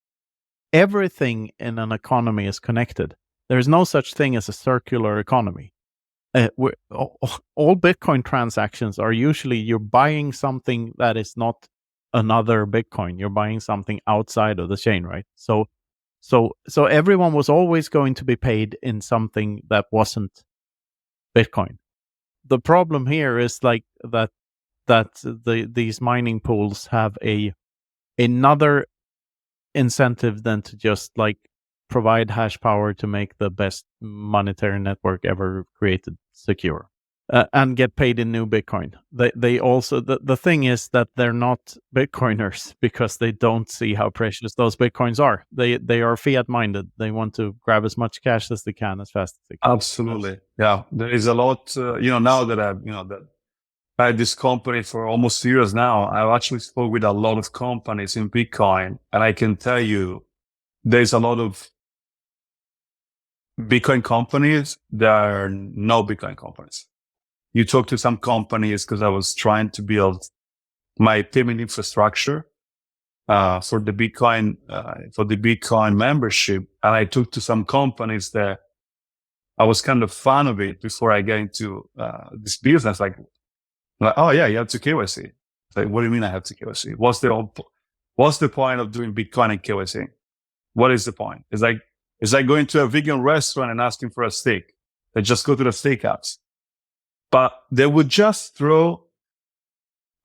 everything in an economy is connected. There's no such thing as a circular economy. All Bitcoin transactions are usually you're buying something that is not another Bitcoin. You're buying something outside of the chain, right? So everyone was always going to be paid in something that wasn't Bitcoin. The problem here is like that these mining pools have another incentive than to just like provide hash power to make the best monetary network ever created secure. And get paid in new Bitcoin. They also, the thing is that they're not Bitcoiners because they don't see how precious those Bitcoins are. They are fiat minded. They want to grab as much cash as they can as fast as they can. Absolutely. Yeah. There is a lot, now that I had this company for almost 2 years now, I've actually spoke with a lot of companies in Bitcoin, and I can tell you there's a lot of Bitcoin companies that are no Bitcoin companies. You talk to some companies, because I was trying to build my payment infrastructure for the Bitcoin membership, and I talked to some companies that I was kind of fan of it before I got into this business. Like, oh yeah, you have to KYC. Like, what do you mean I have to KYC? What's the point of doing Bitcoin and KYC? What is the point? It's like going to a vegan restaurant and asking for a steak. They just go to the steakhouse. But they would just throw.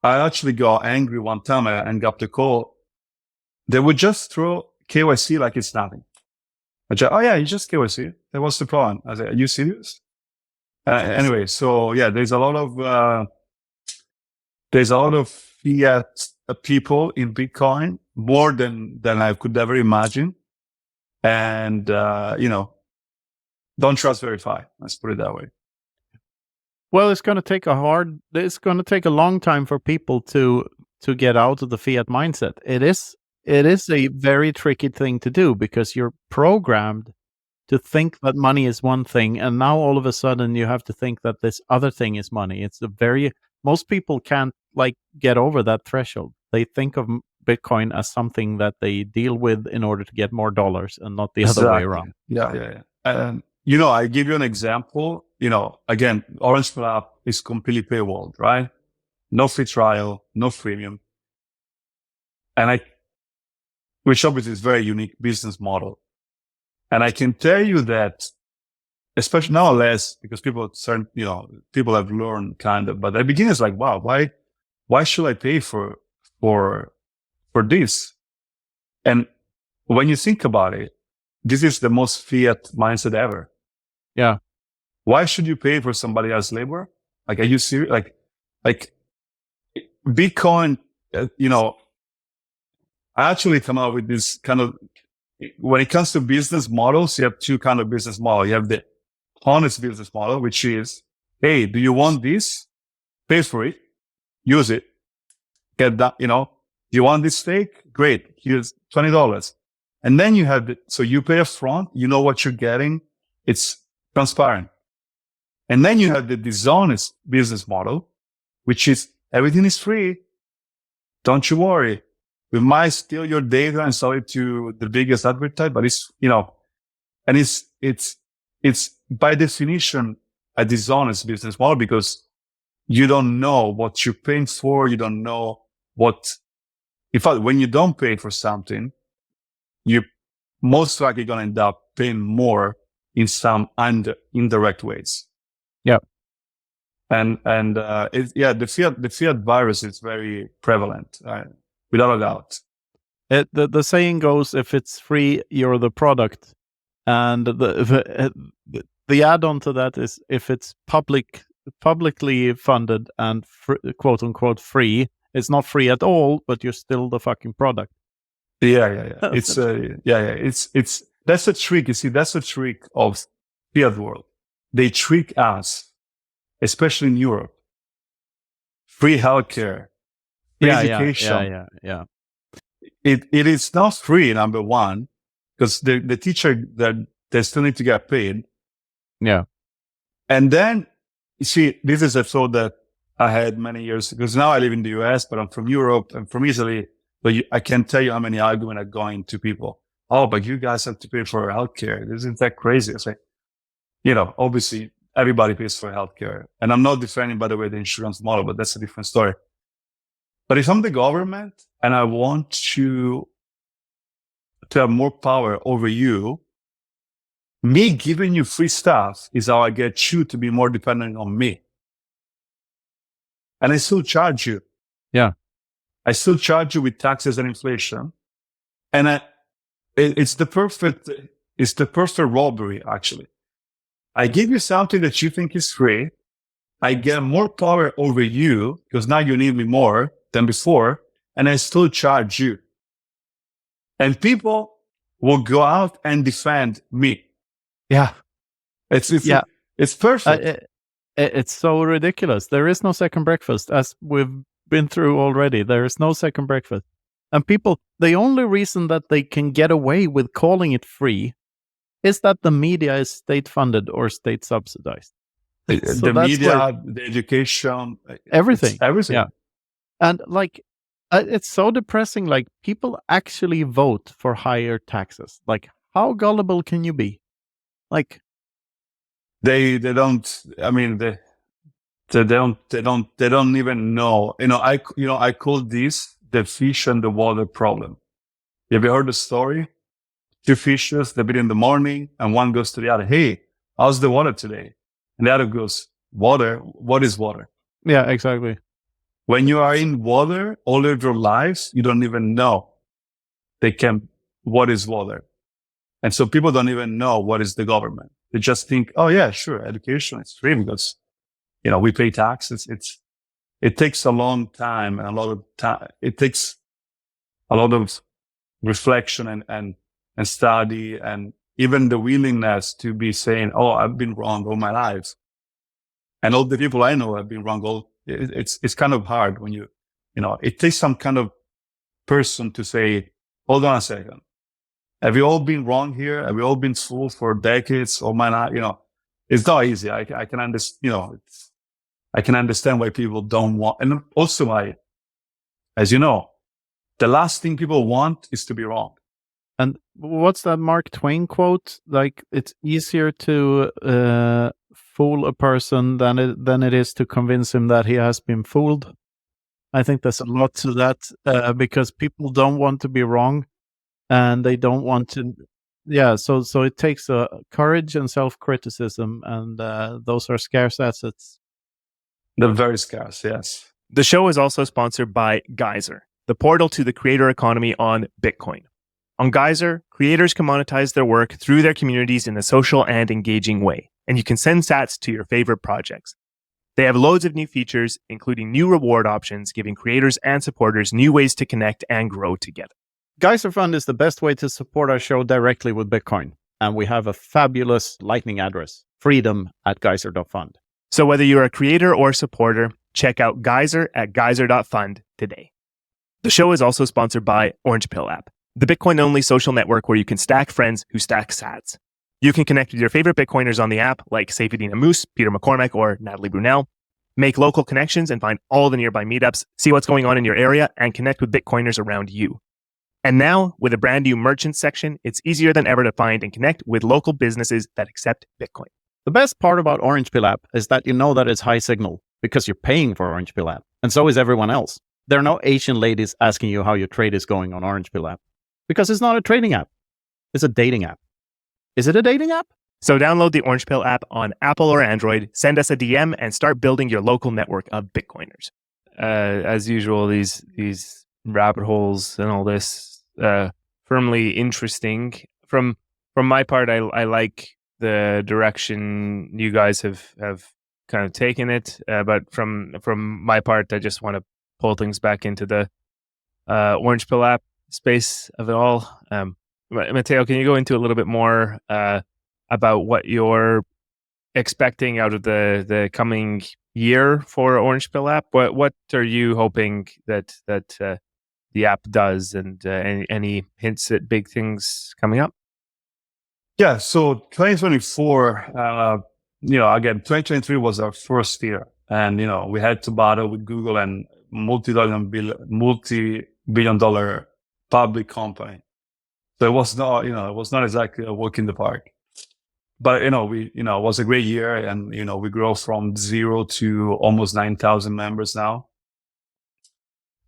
I actually got angry one time and got the call. They would just throw KYC like it's nothing. I said, oh yeah, you just KYC. What's the problem? I said, are you serious? Anyway, so yeah, there's a lot of there's a lot of fiat people in Bitcoin, more than I could ever imagine. And, don't trust verify. Let's put it that way. Well, it's going to take a long time for people to get out of the fiat mindset. It is a very tricky thing to do because you're programmed to think that money is one thing, and now all of a sudden you have to think that this other thing is money. Most people can't get over that threshold. They think of Bitcoin as something that they deal with in order to get more dollars, and not the other way around. Yeah. I give you an example. Again, Orange Club is completely paywalled, right? No free trial, no freemium. Which obviously is a very unique business model. And I can tell you that, especially nowadays, because people have learned kind of, but at the beginning it's like, wow, why should I pay for this? And when you think about it, this is the most fiat mindset ever. Yeah. Why should you pay for somebody else's labor? Are you serious? Like Bitcoin, I actually come out with this kind of, when it comes to business models, you have two kind of business model. You have the honest business model, which is, hey, do you want this? Pay for it. Use it. Get that, do you want this steak? Great. Here's $20. And then you have so you pay up front, you know what you're getting. It's transparent. And then you have the dishonest business model, which is everything is free. Don't you worry. We might steal your data and sell it to the biggest advertiser, but and it's by definition a dishonest business model because you don't know what you're paying for. You don't know in fact, when you don't pay for something, you're most likely going to end up paying more in some indirect ways. Yeah. And the fiat virus is very prevalent, without a doubt. The saying goes, if it's free, you're the product. And the add-on to that is, if it's publicly funded and quote unquote free, it's not free at all, but you're still the fucking product. Yeah. It's that's a trick. You see, that's a trick of fiat world. They trick us, especially in Europe. Free healthcare, free education. Yeah. It is not free, number one, because the teacher they still need to get paid. Yeah. And then you see, this is a thought that I had many years, because now I live in the US, but I'm from Europe, I'm from Italy. But I can't tell you how many arguments are going to people. Oh, but you guys have to pay for healthcare. Isn't that crazy? It's like, obviously everybody pays for healthcare. And I'm not defending, by the way, the insurance model, but that's a different story. But if I'm the government and I want to have more power over you, me giving you free stuff is how I get you to be more dependent on me. And I still charge you. Yeah. I still charge you with taxes and inflation. And it's the perfect robbery, actually. I give you something that you think is free. I get more power over you because now you need me more than before. And I still charge you. And people will go out and defend me. Yeah. It's perfect. It's so ridiculous. There is no second breakfast, as we've been through already. There is no second breakfast. And people, the only reason that they can get away with calling it free is that the media is state funded or state subsidized. The media, the education, everything. Everything. Yeah. And it's so depressing. Like, people actually vote for higher taxes. Like, how gullible can you be? Like, they don't. I mean, they don't even know. I call this the fish and the water problem. Have you heard the story? Two fishes, they meet in the morning, and one goes to the other. Hey, how's the water today? And the other goes, water. What is water? Yeah, exactly. When you are in water all of your lives, you don't even know what is water. And so people don't even know what is the government. They just think, oh yeah, sure, education is free because, we pay taxes. it takes a long time and a lot of time. It takes a lot of reflection and study, and even the willingness to be saying, "Oh, I've been wrong all my life," and all the people I know have been wrong. It's kind of hard when it takes some kind of person to say, "Hold on a second. Have you all been wrong here? Have we all been fooled for decades all my life?" It's not easy. I can understand. I can understand why people don't want, and also as you know, the last thing people want is to be wrong. And what's that Mark Twain quote? Like, it's easier to fool a person than it is to convince him that he has been fooled. I think there's a lot to that because people don't want to be wrong, and they don't want to. Yeah, so it takes courage and self-criticism, and those are scarce assets. They're very scarce, yes. The show is also sponsored by Geyser, the portal to the creator economy on Bitcoin. On Geyser, creators can monetize their work through their communities in a social and engaging way, and you can send sats to your favorite projects. They have loads of new features, including new reward options, giving creators and supporters new ways to connect and grow together. Geyser Fund is the best way to support our show directly with Bitcoin, and we have a fabulous Lightning address, freedom@geyser.fund. So whether you're a creator or supporter, check out Geyser at geyser.fund today. The show is also sponsored by Orange Pill app, the Bitcoin-only social network where you can stack friends who stack sats. You can connect with your favorite Bitcoiners on the app, like Safedina Moose, Peter McCormack, or Natalie Brunel. Make local connections and find all the nearby meetups, see what's going on in your area, and connect with Bitcoiners around you. And now, with a brand new merchant section, it's easier than ever to find and connect with local businesses that accept Bitcoin. The best part about Orange Pill app is that you know that it's high signal because you're paying for Orange Pill app, and so is everyone else. There are no Asian ladies asking you how your trade is going on Orange Pill app because it's not a trading app. It's a dating app. Is it a dating app? So download the Orange Pill app on Apple or Android, send us a DM, and start building your local network of Bitcoiners. As usual, these rabbit holes and all this, firmly interesting. From my part, I like the direction you guys have kind of taken it. But from my part, I just want to pull things back into the Orange Pill app space of it all. Matteo, can you go into a little bit more about what you're expecting out of the coming year for Orange Pill app? What are you hoping that the app does, and any hints at big things coming up? Yeah, so 2024, again, 2023 was our first year, and we had to battle with Google and multi-billion dollar public company. So it was not exactly a walk in the park. But it was a great year, and we grow from 0 to almost 9,000 members now.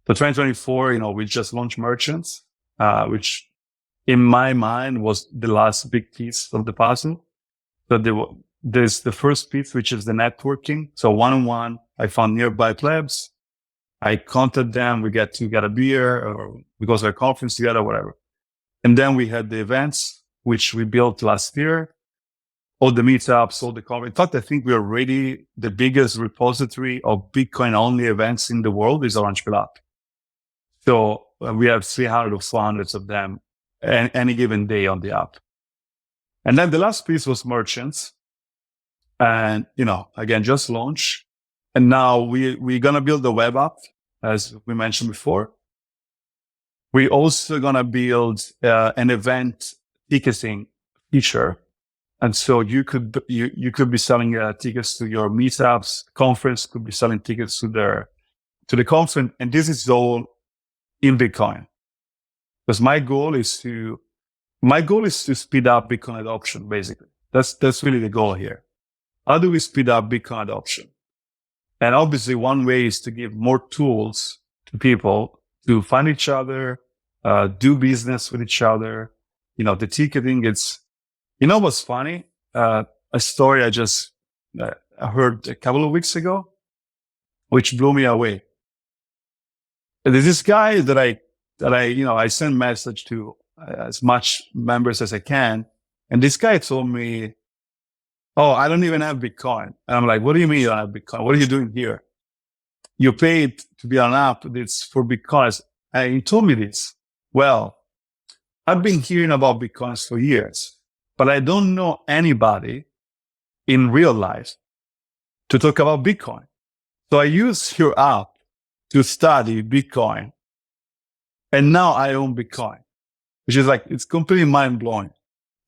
So 2024, we just launched merchants, which in my mind was the last big piece of the puzzle. So there's the first piece, which is the networking. So one-on-one, I found nearby plebs. I contacted them. We get to get a beer, or we go to a conference together, whatever. And then we had the events, which we built last year. All the meetups, all the conference. In fact, I think we are already the biggest repository of Bitcoin-only events in the world is Orange Pill app. So we have 300 or 400 of them any given day on the app. And then the last piece was merchants. And, again, just launched. And now we're going to build a web app, as we mentioned before. We're also going to build an event ticketing feature. And so you could be selling tickets to your meetups. Conference could be selling tickets to the conference. And this is all in Bitcoin. Because my goal is to speed up Bitcoin adoption, basically. That's really the goal here. How do we speed up Bitcoin adoption? And obviously one way is to give more tools to people to find each other, do business with each other. The ticketing, what's funny? A story I just heard a couple of weeks ago, which blew me away. There's this guy that I send message to as much members as I can. And this guy told me, "Oh, I don't even have Bitcoin." And I'm like, "What do you mean you don't have Bitcoin? What are you doing here?" you paid to be on an app that's for Bitcoins. And he told me this. Well, I've been hearing about Bitcoins for years, but I don't know anybody in real life to talk about Bitcoin. So I use your app to study Bitcoin. And now I own Bitcoin, which is like, it's completely mind blowing.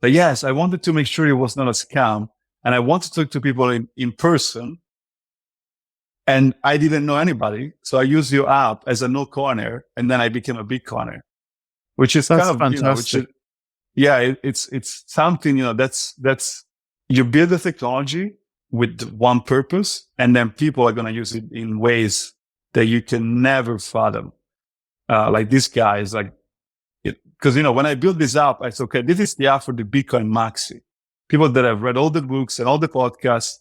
But yes, I wanted to make sure it was not a scam. And I want to talk to people in person. And I didn't know anybody. So I used your app as a no coiner. And then I became a Bitcoiner, which is That's kind of, fantastic. it's something, that's, you build the technology with one purpose, and then people are going to use it in ways that you can never fathom. Like this guy is like, because, when I built this app, I said, okay, this is the app for the Bitcoin Maxi. People that have read all the books and all the podcasts,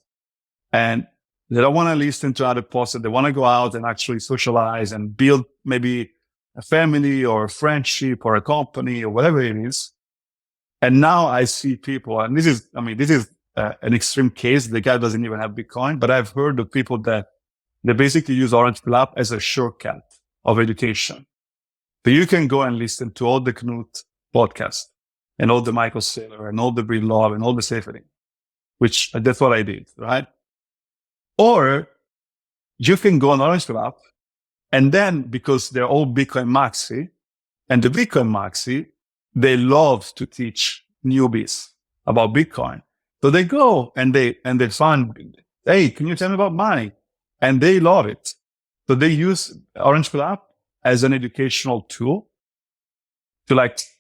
and they don't want to listen to other posts, they want to go out and actually socialize and build maybe a family or a friendship or a company or whatever it is. And now I see people, and this is an extreme case. The guy doesn't even have Bitcoin, but I've heard of people that they basically use Orange Pill app as a shortcut of education. So you can go and listen to all the Knut podcasts and all the Michael Saylor and all the Breed Love and all the Safety, which that's what I did, right? Or you can go on Orange Pill app, and then because they're all Bitcoin Maxi, and the Bitcoin Maxi, they love to teach newbies about Bitcoin. So they go and they find, hey, can you tell me about money? And they love it. So they use Orange Pill app as an educational tool to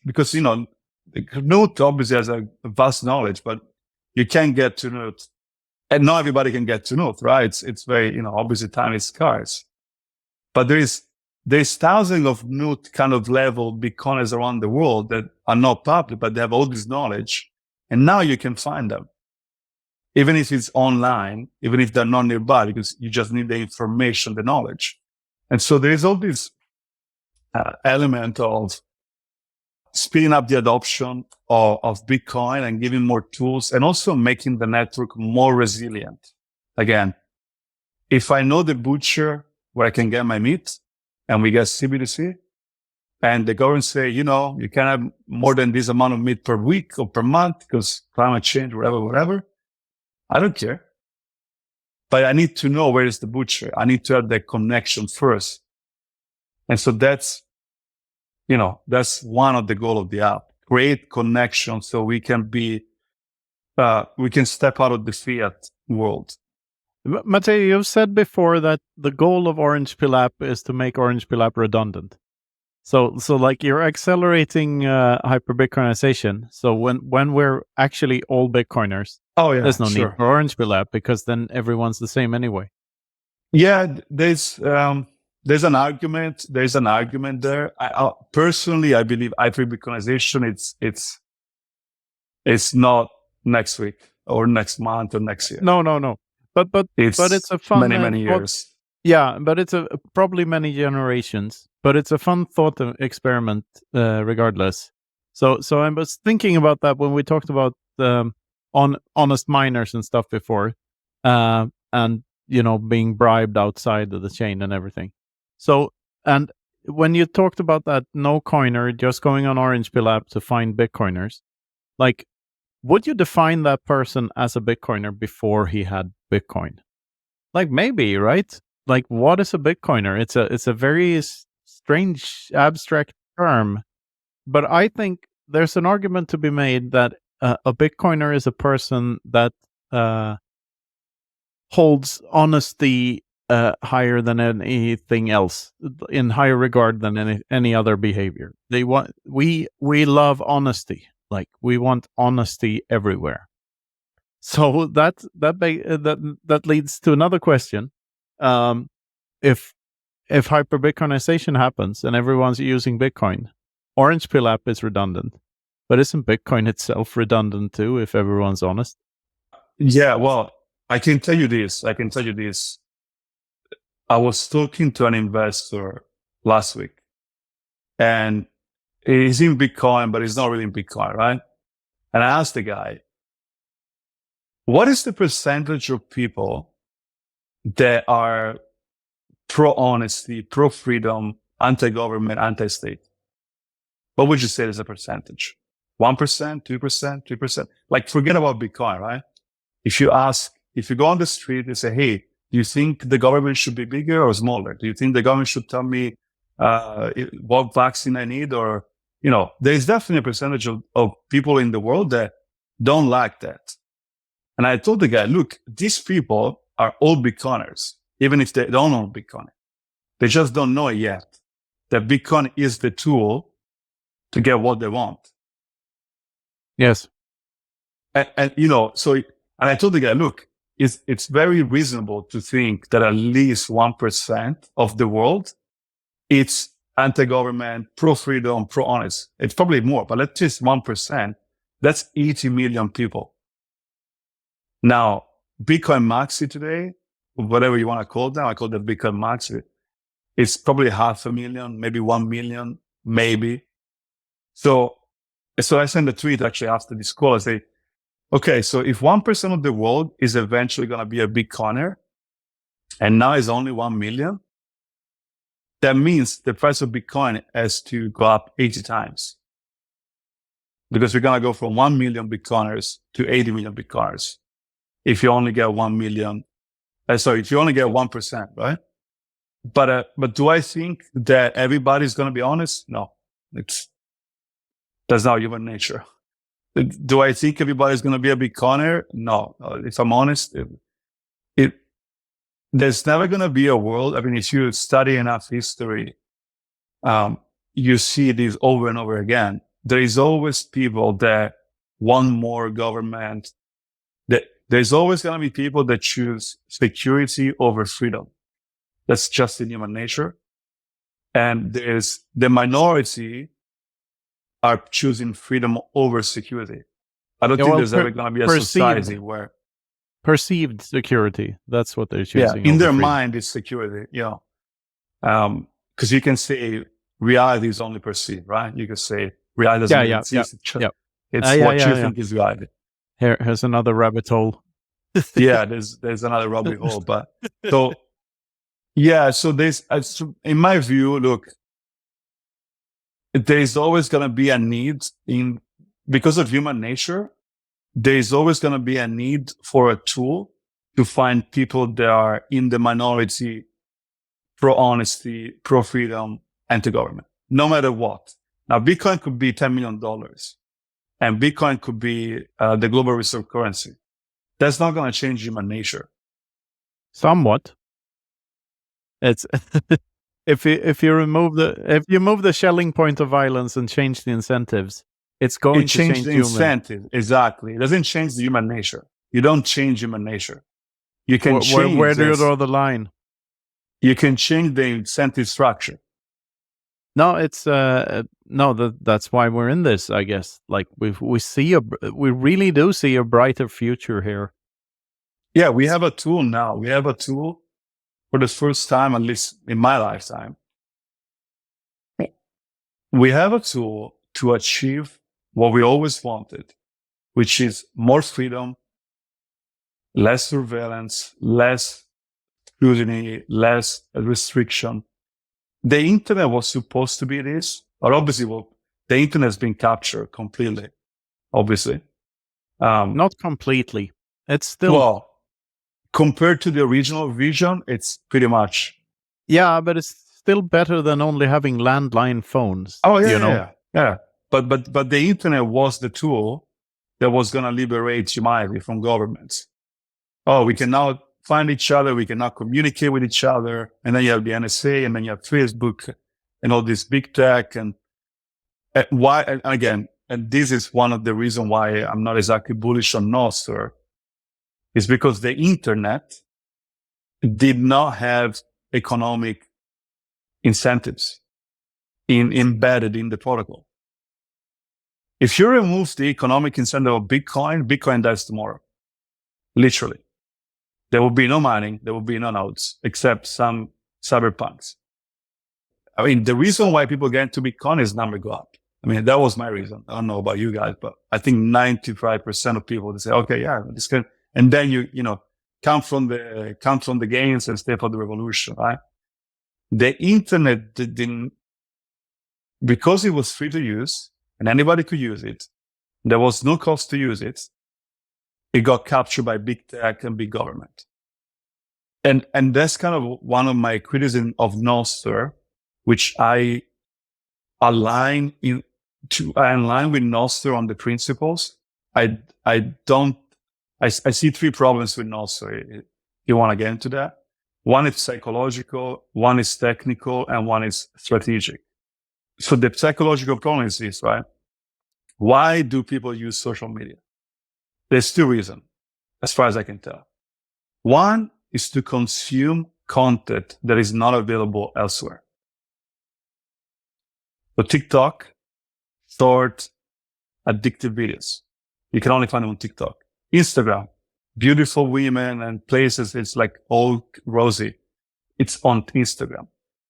because, Knut obviously has a vast knowledge, but you can't get to Knut. And not everybody can get to Knut, right? It's very, obviously time is scarce. But there's thousands of Knut kind of level Bitcoiners around the world that are not public, but they have all this knowledge. And now you can find them. Even if it's online, even if they're not nearby, because you just need the information, the knowledge. And so there is all this element of speeding up the adoption of Bitcoin and giving more tools, and also making the network more resilient. Again, if I know the butcher where I can get my meat, and we get CBDC, and the government say, you can't have more than this amount of meat per week or per month because climate change, whatever. I don't care. But I need to know where is the butcher. I need to have that connection first. And so that's one of the goals of the app. Create connection so we can step out of the fiat world. Matteo, you've said before that the goal of Orange Pill app is to make Orange Pill app redundant. So like you're accelerating hyper-Bitcoinization. So when we're actually all Bitcoiners, there's no need for Orange Pill app, because then everyone's the same anyway. Yeah, there's an argument. There's an argument there. Personally, I believe hyper-Bitcoinization, it's not next week or next month or next year. No. But it's a fun many years. Yeah, but it's probably many generations. But it's a fun thought experiment, regardless. So I was thinking about that when we talked about honest miners and stuff before, and being bribed outside of the chain and everything. So, and when you talked about that no coiner just going on Orange Pill app to find Bitcoiners, like, would you define that person as a Bitcoiner before he had Bitcoin? Like, maybe, right? Like, what is a Bitcoiner? It's a very strange, abstract term. But I think there's an argument to be made that a Bitcoiner is a person that holds honesty higher than anything else, in higher regard than any other behavior. We love honesty. Like, we want honesty everywhere. So that leads to another question. If hyper-Bitcoinization happens and everyone's using Bitcoin, Orange Pill app is redundant. But isn't Bitcoin itself redundant too, if everyone's honest? Yeah, well, I can tell you this. I was talking to an investor last week, and he's in Bitcoin, but he's not really in Bitcoin, right? And I asked the guy, what is the percentage of people that are pro-honesty, pro-freedom, anti-government, anti-state. What would you say is a percentage? 1%, 2%, 3%? Like, forget about Bitcoin, right? If you go on the street and say, hey, do you think the government should be bigger or smaller? Do you think the government should tell me what vaccine I need? Or, there's definitely a percentage of people in the world that don't like that. And I told the guy, look, these people are all Bitcoiners, even if they don't own Bitcoin. They just don't know yet that Bitcoin is the tool to get what they want. Yes. And I told the guy, look, it's very reasonable to think that at least 1% of the world, it's anti-government, pro-freedom, pro-honest. It's probably more, but let's just 1%. That's 80 million people. Now, Bitcoin Maxi today, whatever you want to call it now, I call that Bitcoin Maxi. It's probably 500,000, maybe 1 million, maybe. So I sent a tweet actually after this call. I say, okay, so if 1% of the world is eventually going to be a Bitcoiner, and now it's only 1 million, that means the price of Bitcoin has to go up 80 times. Because we're going to go from 1 million Bitcoiners to 80 million Bitcoiners. If you only get 1 million, if you only get 1%, right? But do I think that everybody's going to be honest? No, that's not human nature. Do I think everybody's going to be a Bitcoiner? No. If I'm honest, there's never going to be a world. I mean, if you study enough history, you see this over and over again. There is always people that want more government. There's always going to be people that choose security over freedom. That's just in human nature. And there's the minority are choosing freedom over security. I don't think there's ever going to be a society where perceived security. That's what they're choosing. Yeah, in their mind, it's security. Yeah, because you can say reality is only perceived, right? You can say reality doesn't exist. It's what you think is reality. Here's another rabbit hole. Yeah, there's another rabbit hole. But so there's, in my view, look, there's always going to be a need because of human nature. There's always going to be a need for a tool to find people that are in the minority, pro-honesty, pro-freedom, anti-government, no matter what. Now, Bitcoin could be $10 million and Bitcoin could be the global reserve currency. That's not going to change human nature. Somewhat. It's if you move the Schelling point of violence and change the incentives, it's going to change the incentive. Exactly. It doesn't change the human nature. You don't change human nature. You can change. Where do you draw the line? You can change the incentive structure. No, it's that's why we're in this, I guess. Like we really do see a brighter future here. Yeah, we have a tool now. We have a tool for the first time, at least in my lifetime. We have a tool to achieve what we always wanted, which is more freedom, less surveillance, less scrutiny, less restriction. The internet was supposed to be this, or obviously, the internet has been captured completely, obviously. Not completely. It's still... compared to the original vision, it's pretty much... Yeah, but it's still better than only having landline phones. Oh, yeah, yeah. But the internet was the tool that was going to liberate humanity from governments. Oh, we can now find each other. We can now communicate with each other. And then you have the NSA, and then you have Facebook and all this big tech. And why, and again, and this is one of the reasons why I'm not exactly bullish on Nostr, is because the internet did not have economic incentives embedded in the protocol. If you remove the economic incentive of Bitcoin dies tomorrow. Literally. There will be no mining. There will be no nodes, except some cyberpunks. I mean, the reason why people get into Bitcoin is number go up. I mean, that was my reason. I don't know about you guys, but I think 95% of people, they say, okay, yeah, this can, and then you count from the gains and stay for the revolution, right? The internet didn't, because it was free to use and anybody could use it, there was no cost to use it. It got captured by big tech and big government. And that's kind of one of my criticism of Nostr, which I align with Nostr on the principles. I see three problems with Nostr. You want to get into that? One is psychological, one is technical, and one is strategic. So the psychological problem is this, right? Why do people use social media? There's two reasons, as far as I can tell. One is to consume content that is not available elsewhere. So TikTok, short, addictive videos. You can only find them on TikTok. Instagram, beautiful women and places. It's like all rosy. It's on Instagram.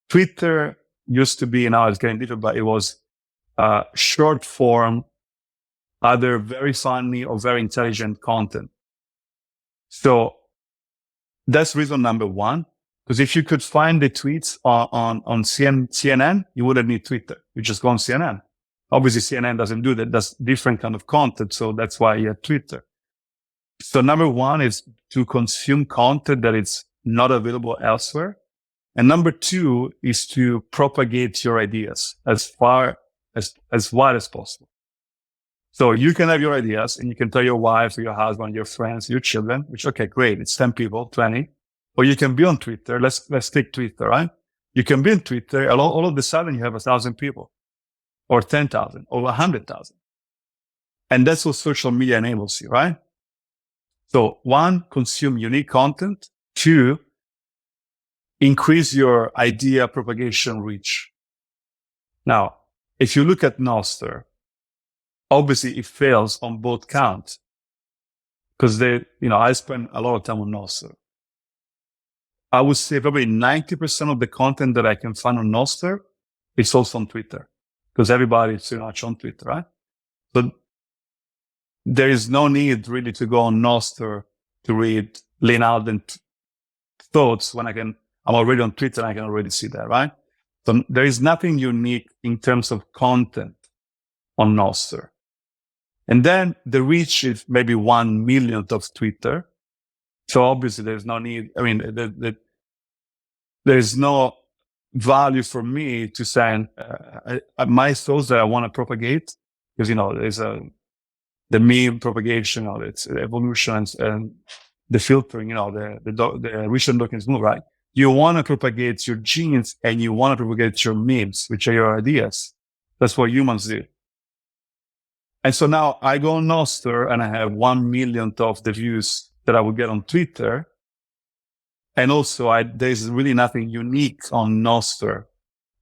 Twitter used to be, now it's getting different, but it was short form, either very funny or very intelligent content. So that's reason number one. Because if you could find the tweets on CNN, you wouldn't need Twitter. You just go on CNN. Obviously, CNN doesn't do that. That's different kind of content. So that's why you have Twitter. So number one is to consume content that is not available elsewhere. And number two is to propagate your ideas as wide as possible. So you can have your ideas and you can tell your wife or your husband, your friends, your children, which, okay, great. It's 10 people, 20. Or you can be on Twitter. Let's take Twitter, right? You can be on Twitter. All of a sudden you have 1,000 people or 10,000 or 100,000. And that's what social media enables you, right? So one, consume unique content. Two, increase your idea propagation reach. Now, if you look at Nostr, obviously it fails on both counts because I spend a lot of time on Nostr. I would say probably 90% of the content that I can find on Nostr, it's also on Twitter because everybody's pretty much on Twitter, right? So there is no need really to go on Nostr to read Lynn Alden thoughts when I'm already on Twitter and I can already see that, right? So there is nothing unique in terms of content on Nostr. And then the reach is maybe 1 millionth of Twitter. So obviously there's no need. I mean, there's no value for me to send my thoughts that I want to propagate because, there's the meme propagation or its evolution and the filtering, the Richard Dawkins move, right? You want to propagate your genes and you want to propagate your memes, which are your ideas. That's what humans do. And so now I go on Nostr and I have 1 millionth of the views that I would get on Twitter. And also there's really nothing unique on Nostr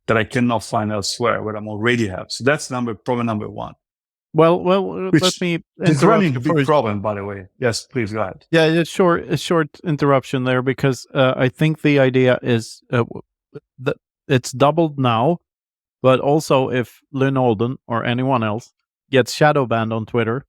that I cannot find elsewhere where I'm already have. So that's problem number one. Well, let me. It's running a big problem, by the way. Yes, please go ahead. Yeah, a short interruption there because I think the idea is that it's doubled now, but also if Lynn Alden or anyone else gets shadow banned on Twitter,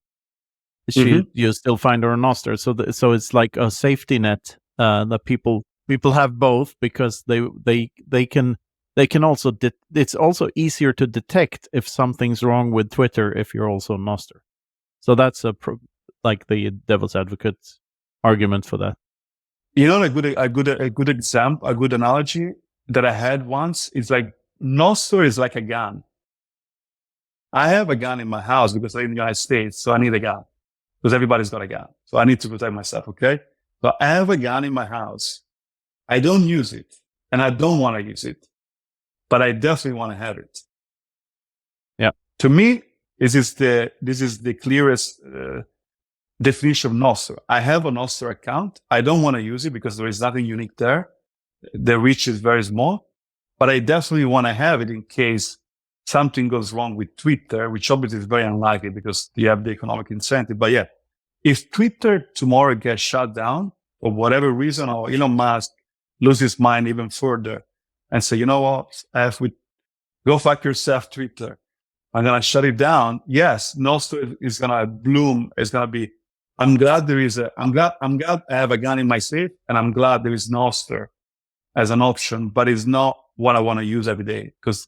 you still find her on Nostr. So it's like a safety net that people have both because they can also it's also easier to detect if something's wrong with Twitter if you're also on Nostr. So that's like the devil's advocate argument for that. A good example, a good analogy that I had once is like Nostr is like a gun. I have a gun in my house because I live in the United States, so I need a gun because everybody's got a gun. So I need to protect myself, okay? So I have a gun in my house. I don't use it and I don't want to use it, but I definitely want to have it. Yeah. To me, this is the clearest definition of Nostr. I have a Nostr account. I don't want to use it because there is nothing unique there. The reach is very small, but I definitely want to have it in case something goes wrong with Twitter, which obviously is very unlikely because you have the economic incentive. But yeah, if Twitter tomorrow gets shut down for whatever reason, or Elon Musk loses his mind even further and say, you know what, go fuck yourself, Twitter. I'm going to shut it down. Yes, Nostr is going to bloom. It's going to be, I'm glad I have a gun in my safe and I'm glad there is Nostr as an option, but it's not what I want to use every day. Because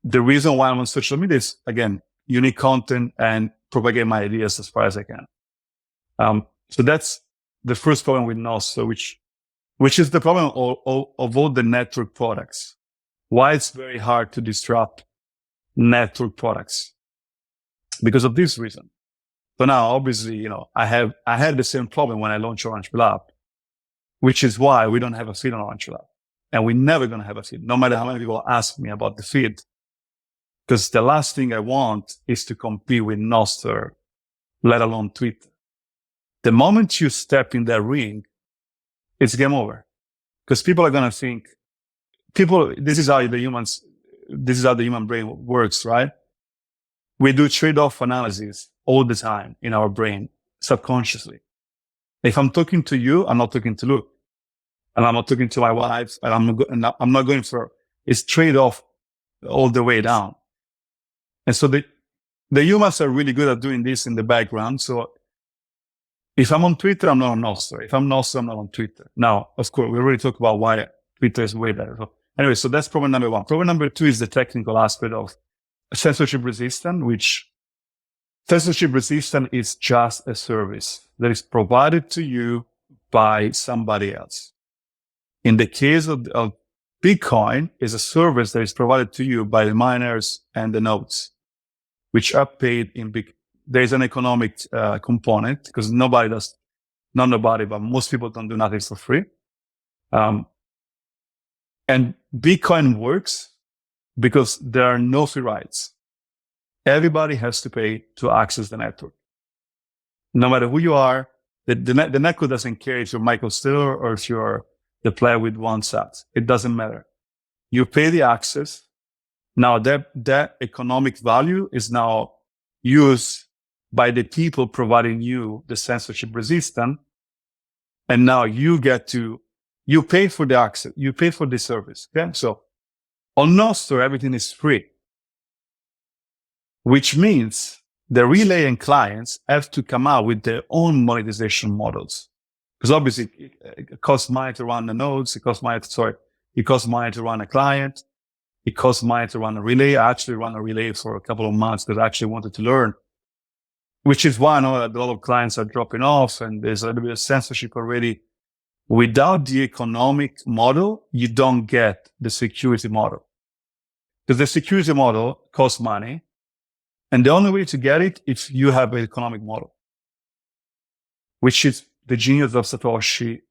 the reason why I'm on social media is, again, unique content and propagate my ideas as far as I can. So that's the first problem with Nostr, which is the problem of all the network products. Why it's very hard to disrupt network products? Because of this reason. So now, obviously, I had the same problem when I launched Orange Lab, which is why we don't have a feed on Orange Lab. And we're never going to have a feed, no matter how many people ask me about the feed. Because the last thing I want is to compete with Nostr, let alone Twitter. The moment you step in that ring, it's game over. Because people are going to think, this is how the human brain works, right? We do trade-off analysis all the time in our brain, subconsciously. If I'm talking to you, I'm not talking to Luke. And I'm not talking to my wife, and I'm not going for, it's trade-off all the way down. And so the humans are really good at doing this in the background. So if I'm on Twitter, I'm not on Nostr. If I'm Nostr, I'm not on Twitter. Now, of course, we already talked about why Twitter is way better. So anyway, so that's problem number one. Problem number two is the technical aspect of censorship resistant, which censorship resistant is just a service that is provided to you by somebody else. In the case of Bitcoin, is a service that is provided to you by the miners and the nodes, which are paid in big. There's an economic component because not nobody, but most people don't do nothing for free. And Bitcoin works because there are no free rides. Everybody has to pay to access the network. No matter who you are, the network doesn't care if you're Michael Stiller or if you're the player with one sat. It doesn't matter. You pay the access. Now that economic value is now used by the people providing you the censorship resistant. And now you pay for the access, you pay for the service. Okay. So on Nostr, everything is free, which means the relay and clients have to come out with their own monetization models. Because obviously it costs money to run the nodes. It costs money to run a client. It costs money to run a relay. I actually ran a relay for a couple of months because I actually wanted to learn, which is why I know that a lot of clients are dropping off and there's a little bit of censorship already. Without the economic model, you don't get the security model. Because the security model costs money. And the only way to get it, if you have an economic model, which is the genius of Satoshi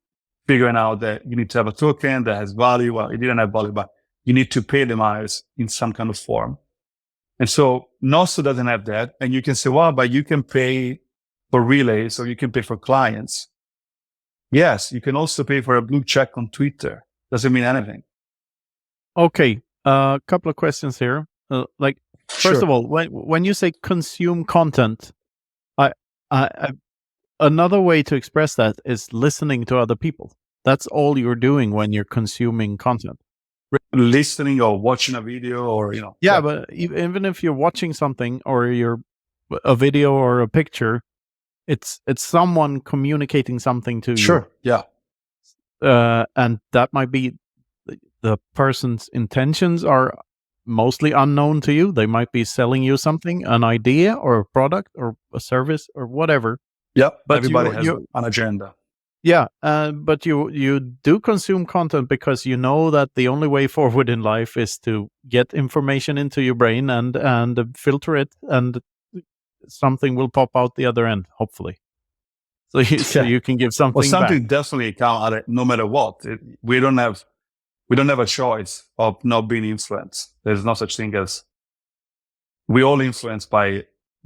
figuring out that you need to have a token that has value. Well, it didn't have value, but you need to pay the miners in some kind of form. And so Nostr doesn't have that. And you can say, well, but you can pay for relays or you can pay for clients. Yes, you can also pay for a blue check on Twitter. Doesn't mean anything. Okay. A couple of questions here. First of all, when you say consume content, another way to express that is listening to other people. That's all you're doing when you're consuming content. Listening or watching a video or, Yeah, but even if you're watching something or a video or a picture, it's someone communicating something to you. Sure, yeah. And that might be the person's intentions are mostly unknown to you. They might be selling you something, an idea or a product or a service or whatever. Yeah, but everybody has an agenda. Yeah, but you do consume content because you know that the only way forward in life is to get information into your brain and filter it, and something will pop out the other end, hopefully. So you can give something. Well, something back. Definitely come out of it, no matter what. We don't have a choice of not being influenced. There's no such thing as we all influenced by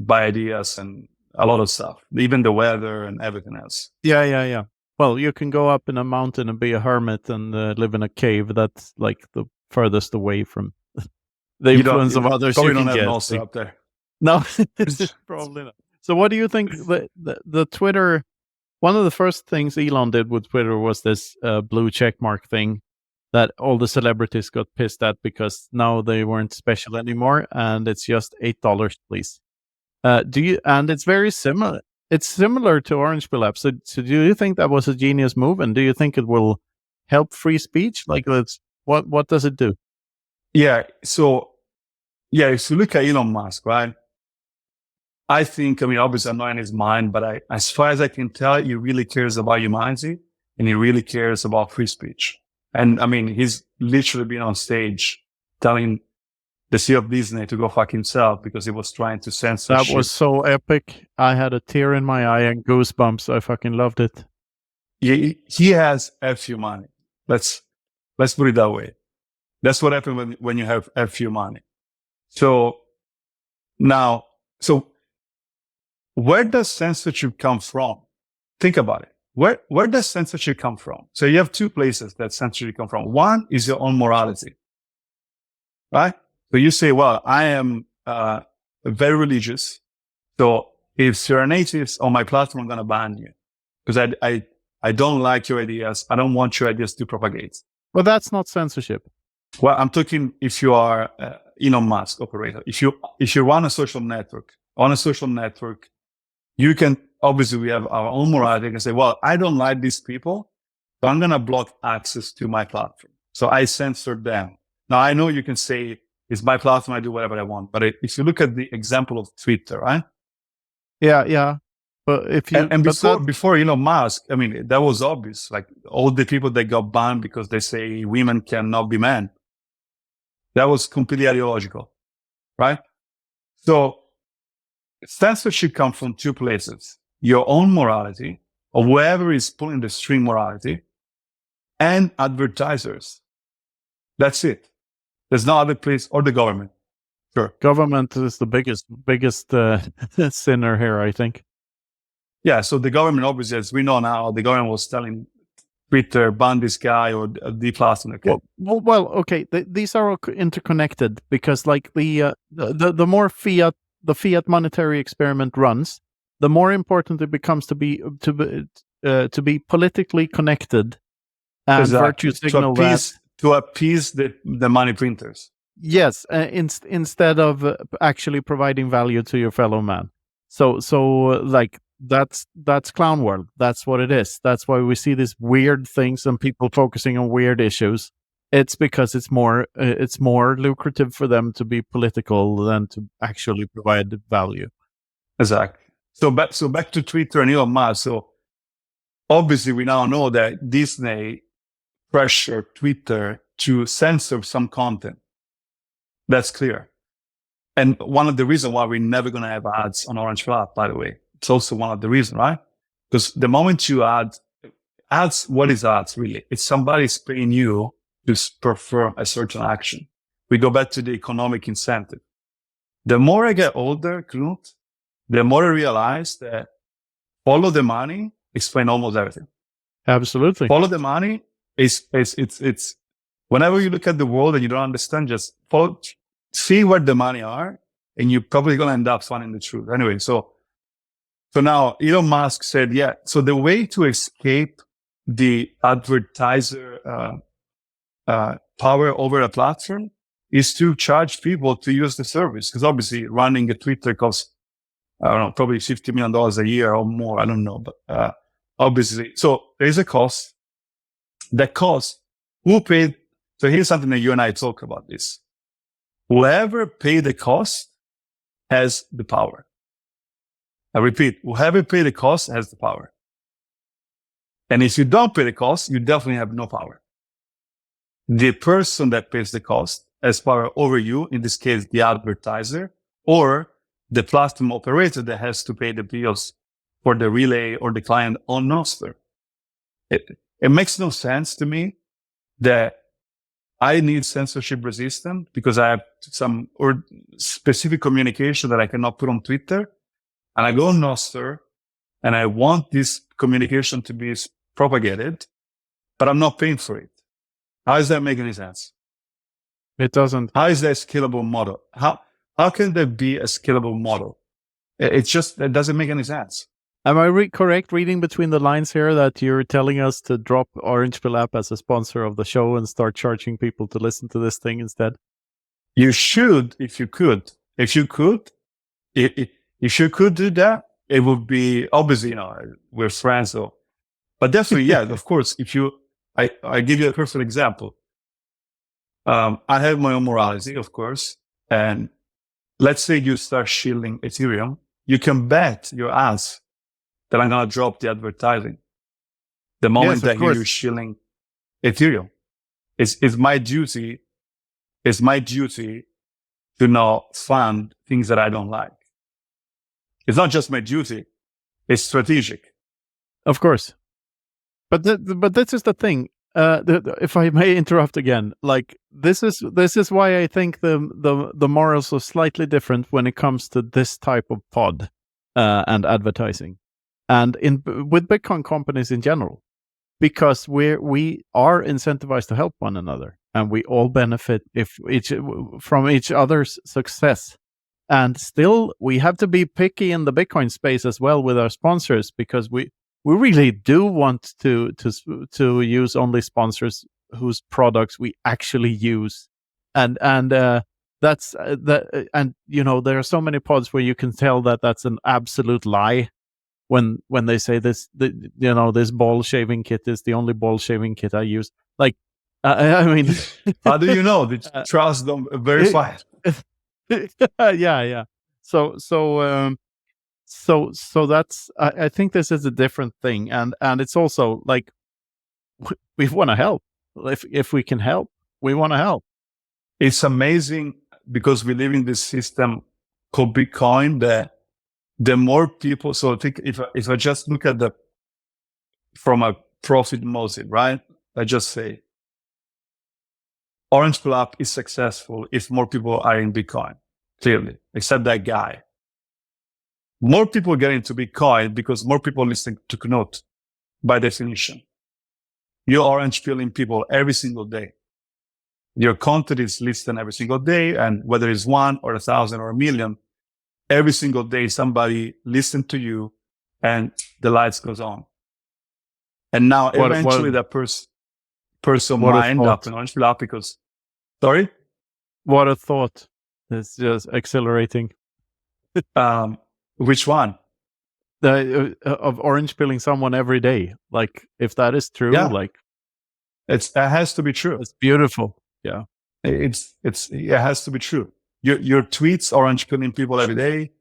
ideas and a lot of stuff, even the weather and everything else. Yeah. Well, you can go up in a mountain and be a hermit and live in a cave. That's like the furthest away from the influence of others you can get. Nostr up there. No, probably not. So what do you think the Twitter, one of the first things Elon did with Twitter was this blue checkmark thing that all the celebrities got pissed at because now they weren't special anymore and it's just $8, please. And it's very similar. It's similar to Orange Pill app. So do you think that was a genius move? And do you think it will help free speech? Like, What does it do? Yeah. So, if you look at Elon Musk, right? I think, obviously I'm not in his mind, but as far as I can tell, he really cares about humanity and he really cares about free speech. And he's literally been on stage telling the CEO of Disney to go fuck himself because he was trying to censor That shit. was so epic. I had a tear in my eye and goosebumps. I fucking loved it. He has FU money. Let's put it that way. That's what happens when you have FU money. So now, where does censorship come from? Think about it. Where does censorship come from? So you have two places that censorship come from. One is your own morality, right? So you say, well, I am very religious. So if you're an atheist on my platform, I'm going to ban you because I don't like your ideas. I don't want your ideas to propagate. Well, that's not censorship. Well, I'm talking if you are Elon Musk operator. If you run a social network, you can, obviously we have our own morality. You can say, well, I don't like these people, so I'm going to block access to my platform. So I censor them. Now I know you can say it's my platform. I do whatever I want. But if you look at the example of Twitter, right? Yeah. But if you, and before Elon Musk, that was obvious. Like all the people that got banned because they say women cannot be men. That was completely ideological, right? So censorship comes from two places: your own morality, or whoever is pulling the string morality, and advertisers. That's it. There's no other place, or the government. Sure. Government is the biggest sinner here, I think. Yeah. So the government, obviously, as we know now, the government was telling Twitter, ban this guy or declass. Okay. Well, okay. These are all interconnected because, like the more the fiat monetary experiment runs, the more important it becomes to be politically connected and virtue signal to appease the money printers. Yes, instead of actually providing value to your fellow man. So like that's clown world. That's what it is. That's why we see these weird things and people focusing on weird issues. It's because it's more lucrative for them to be political than to actually provide value. Exactly. So back to Twitter and Elon Musk. So obviously we now know that Disney pressured Twitter to censor some content. That's clear. And one of the reasons why we're never going to have ads on Orange Flap, by the way, it's also one of the reasons, right? Because the moment you ads, what is ads really? It's somebody's paying you to perform a certain action. We go back to the economic incentive. The more I get older, Knut, the more I realize that follow the money explains almost everything. Absolutely. Follow the money it's whenever you look at the world and you don't understand, just see where the money are, and you're probably going to end up finding the truth. Anyway, so now Elon Musk said, yeah, so the way to escape the advertiser power over a platform is to charge people to use the service. Because obviously running a Twitter costs, I don't know, probably $50 million a year or more. I don't know. But obviously, so there's a cost. That cost, who paid? So here's something that you and I talk about this. Whoever paid the cost has the power. I repeat, whoever paid the cost has the power. And if you don't pay the cost, you definitely have no power. The person that pays the cost has power over you, in this case, the advertiser, or the platform operator that has to pay the bills for the relay or the client on Nostr. It makes no sense to me that I need censorship resistant because I have some or specific communication that I cannot put on Twitter. And I go on Nostr and I want this communication to be propagated, but I'm not paying for it. How does that make any sense? It doesn't. How is that a scalable model? How can there be a scalable model? It doesn't make any sense. Am I correct reading between the lines here that you're telling us to drop Orange Pill app as a sponsor of the show and start charging people to listen to this thing instead? You should, if you could. If you could do that, it would be, obviously, we're friends, but definitely, yeah, of course, I give you a perfect example. I have my own morality, of course. And let's say you start shilling Ethereum, you can bet your ass that I'm going to drop the advertising. The moment I hear you shilling Ethereum, it's my duty to not fund things that I don't like. It's not just my duty, it's strategic. Of course. But this is the thing. If I may interrupt again, like this is why I think the morals are slightly different when it comes to this type of pod and advertising, and with Bitcoin companies in general, because we are incentivized to help one another, and we all benefit from each other's success. And still, we have to be picky in the Bitcoin space as well with our sponsors, because we really do want to use only sponsors whose products we actually use, and that's that. And there are so many pods where you can tell that that's an absolute lie when they say this ball shaving kit is the only ball shaving kit I use. Like, I mean, how do you know? Did you trust them? Verify it. Yeah. So that's I think this is a different thing, and it's also like we want to help. If we can help, we want to help. It's amazing because we live in this system called Bitcoin that the more people. So I think if I just look at from a profit motive, right? I just say Orange Club is successful if more people are in Bitcoin, clearly, except that guy. More people get into Bitcoin because more people listen to Knut, by definition. You're orange pilling people every single day. Your content is listened every single day, and whether it's 1 or 1,000 or 1,000,000, every single day somebody listens to you and the lights goes on. And now eventually that person might end up in Orange Club because, sorry? What a thought. It's just accelerating. Which one? Of orange pilling someone every day. Like, if that is true, like it has to be true. It's beautiful. Yeah. It has to be true. Your tweets orange pilling people every day.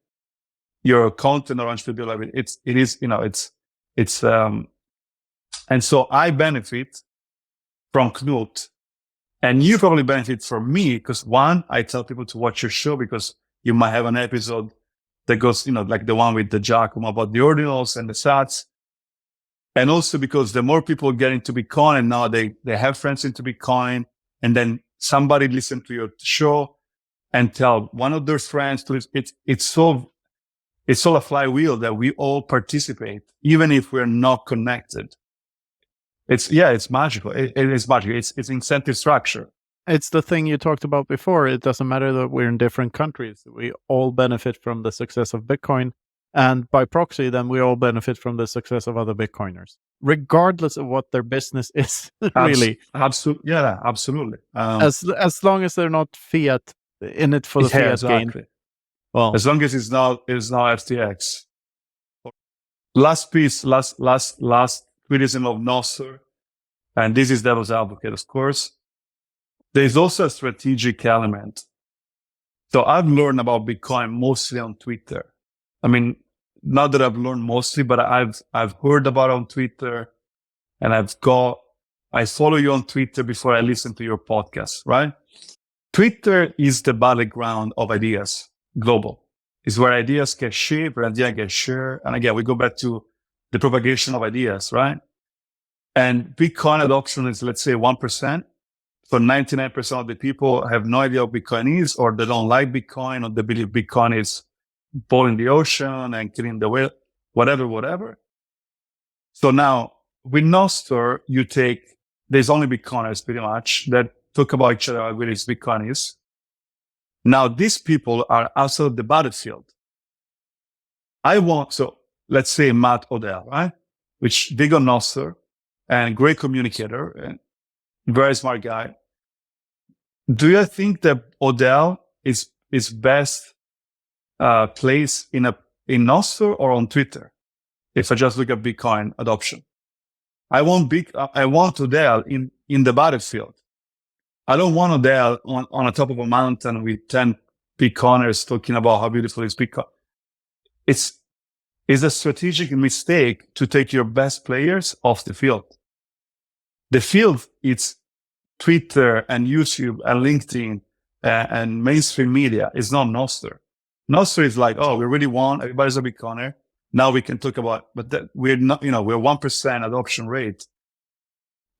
Your content orange pilling people every day. And so I benefit from Knut, and you probably benefit from me because one, I tell people to watch your show because you might have an episode that goes, like the one with the Giacomo about the ordinals and the sats. And also because the more people get into Bitcoin and now they have friends into Bitcoin, and then somebody listen to your show and tell one of their friends to listen. It's all a flywheel that we all participate, even if we're not connected. It's magical. It is magical. It's incentive structure. It's the thing you talked about before. It doesn't matter that we're in different countries. We all benefit from the success of Bitcoin. And by proxy, then we all benefit from the success of other Bitcoiners, regardless of what their business is, really. Absolutely. Yeah, absolutely. As long as they're not fiat in it for the fiat gain. Well, as long as it's not FTX. Last criticism of Nostr, and this is devil's advocate, of course. There's also a strategic element. So I've learned about Bitcoin mostly on Twitter. I mean, not that I've learned mostly, but I've heard about it on Twitter, and I follow you on Twitter before I listen to your podcast, right? Twitter is the battleground of ideas, global. It's where ideas get shaped, where ideas get shared. And again, we go back to the propagation of ideas, right? And Bitcoin adoption is, let's say, 1%. So 99% of the people have no idea what Bitcoin is, or they don't like Bitcoin, or they believe Bitcoin is boiling the ocean and killing the whale, whatever. So now with Nostr, there's only Bitcoiners pretty much that talk about each other what is Bitcoin is. Now these people are outside of the battlefield. So let's say Matt Odell, right? Which big on Nostr and great communicator and very smart guy. Do you think that Odell is best placed in Nostr or on Twitter? If I just look at Bitcoin adoption, I want Odell in the battlefield. I don't want to there on the top of a mountain with 10 Bitcoiners talking about how beautiful is Bitcoin. It's a strategic mistake to take your best players off the field. The field, it's Twitter and YouTube and LinkedIn and mainstream media. It's not Nostr. Nostr is like, oh, we really won. Everybody's a Bitcoiner. Now we can talk about, but we're not, we're 1% adoption rate.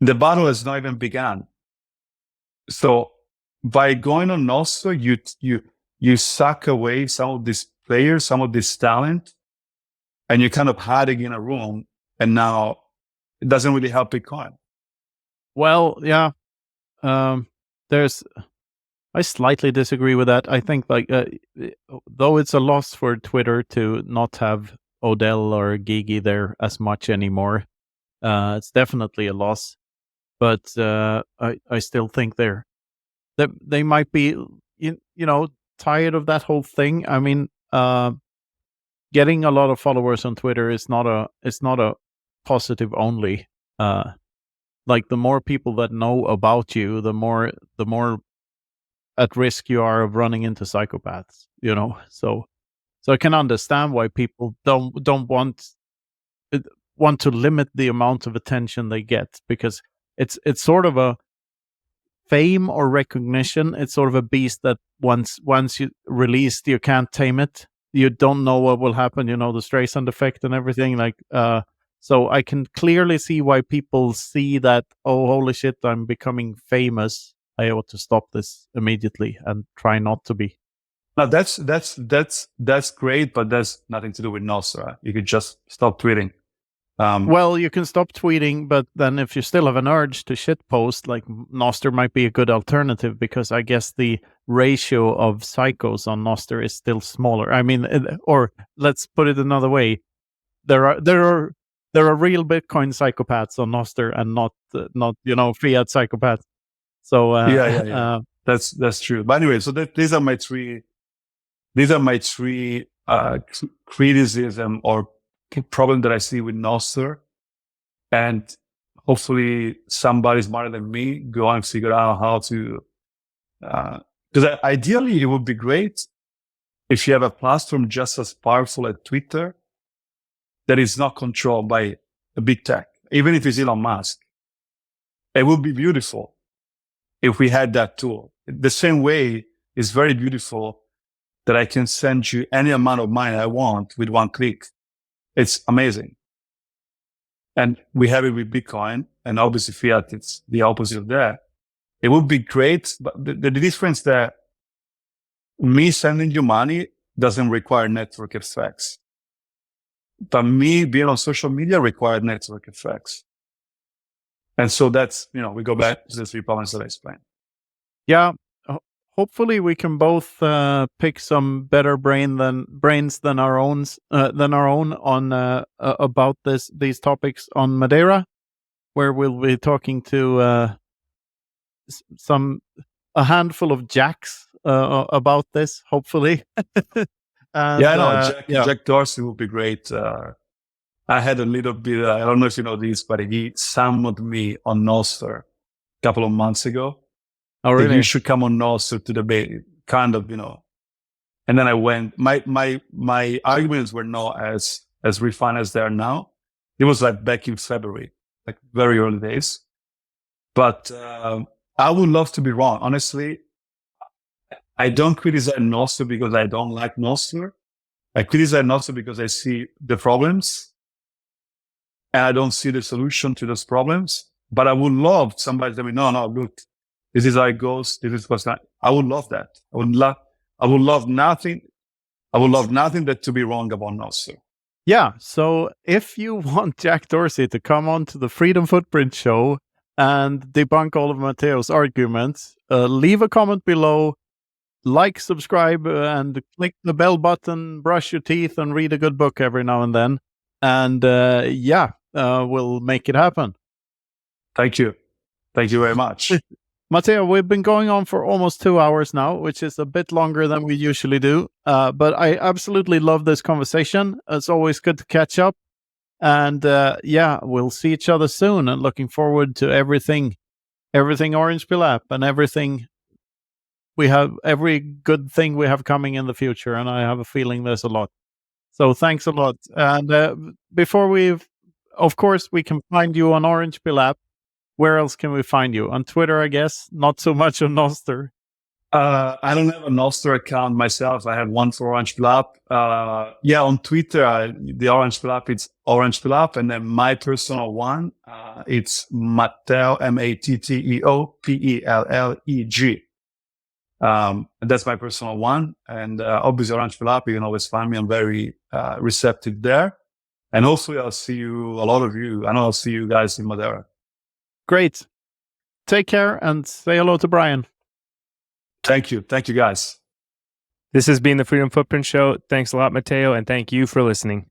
The battle has not even begun. So by going on Nostr, you suck away some of these players, some of this talent, and you're kind of hiding in a room. And now it doesn't really help Bitcoin. Well, yeah. I slightly disagree with that. I think though it's a loss for Twitter to not have Odell or Gigi there as much anymore, it's definitely a loss. But I still think they might be tired of that whole thing. I mean, getting a lot of followers on Twitter is not a positive only. Like the more people that know about you, the more at risk you are of running into psychopaths. So I can understand why people don't want to limit the amount of attention they get, because it's sort of a fame or recognition. It's sort of a beast that once you released, you can't tame it. You don't know what will happen. The Streisand effect and everything. So I can clearly see why people see that. Oh, holy shit! I'm becoming famous. I ought to stop this immediately and try not to be. Now that's great, but that's nothing to do with Nostr. You could just stop tweeting. Well, you can stop tweeting, but then if you still have an urge to shitpost, like Nostr might be a good alternative, because I guess the ratio of psychos on Nostr is still smaller. I mean, or let's put it another way: there are real Bitcoin psychopaths on Nostr and not fiat psychopaths. So yeah. That's true. But anyway, so these are my three criticism or problem that I see with Nostr, and hopefully somebody smarter than me go and figure out how to. Because ideally, it would be great if you have a platform just as powerful as Twitter that is not controlled by a big tech, even if it's Elon Musk. It would be beautiful if we had that tool. The same way, it's very beautiful that I can send you any amount of money I want with one click. It's amazing. And we have it with Bitcoin, and obviously fiat, it's the opposite of that. It would be great, but the difference that me sending you money doesn't require network effects. But me being on social media required network effects. And so that's, we go back to the 3 problems that I explained. Yeah. Hopefully we can both pick some better brains than our own on about these topics on Madeira, where we'll be talking to a handful of jacks about this, hopefully. Jack Dorsey would be great. I had a little bit, I don't know if you know this, but he summoned me on Nostr a couple of months ago. Oh, really? You should come on Nostr to debate, kind of, And then I went, my arguments were not as refined as they are now. It was like back in February, like very early days. But I would love to be wrong. Honestly, I don't criticize Nostr because I don't like Nostr. I criticize Nostr because I see the problems and I don't see the solution to those problems. But I would love somebody to tell me, no, look, this is how it goes. This is what's not. I would love that. I would love nothing that to be wrong about Nostr. Yeah. So if you want Jack Dorsey to come on to the Freedom Footprint show and debunk all of Matteo's arguments, leave a comment below, like, subscribe, and click the bell button, brush your teeth, and read a good book every now and then. And we'll make it happen. Thank you. Thank you very much. Matteo, we've been going on for almost 2 hours now, which is a bit longer than we usually do. But I absolutely love this conversation. It's always good to catch up. And we'll see each other soon, and looking forward to everything everything Orange Pill app and everything we have, every good thing we have coming in the future. And I have a feeling there's a lot. So thanks a lot. And before of course, we can find you on Orange Pill app. Where else can we find you? On Twitter, I guess. Not so much on Nostr. I don't have a Nostr account myself. I have one for Orange Pill app. On Twitter, the Orange Pill app, it's Orange Pill app. And then my personal one, it's Matteo, Matteo Pellegg. That's my personal one. And obviously, Orange Pill app, you can always find me. I'm very receptive there. And hopefully, I'll see you, a lot of you. I know I'll see you guys in Madeira. Great. Take care and say hello to Brian. Thank you. Thank you, guys. This has been the Freedom Footprint Show. Thanks a lot, Matteo, and thank you for listening.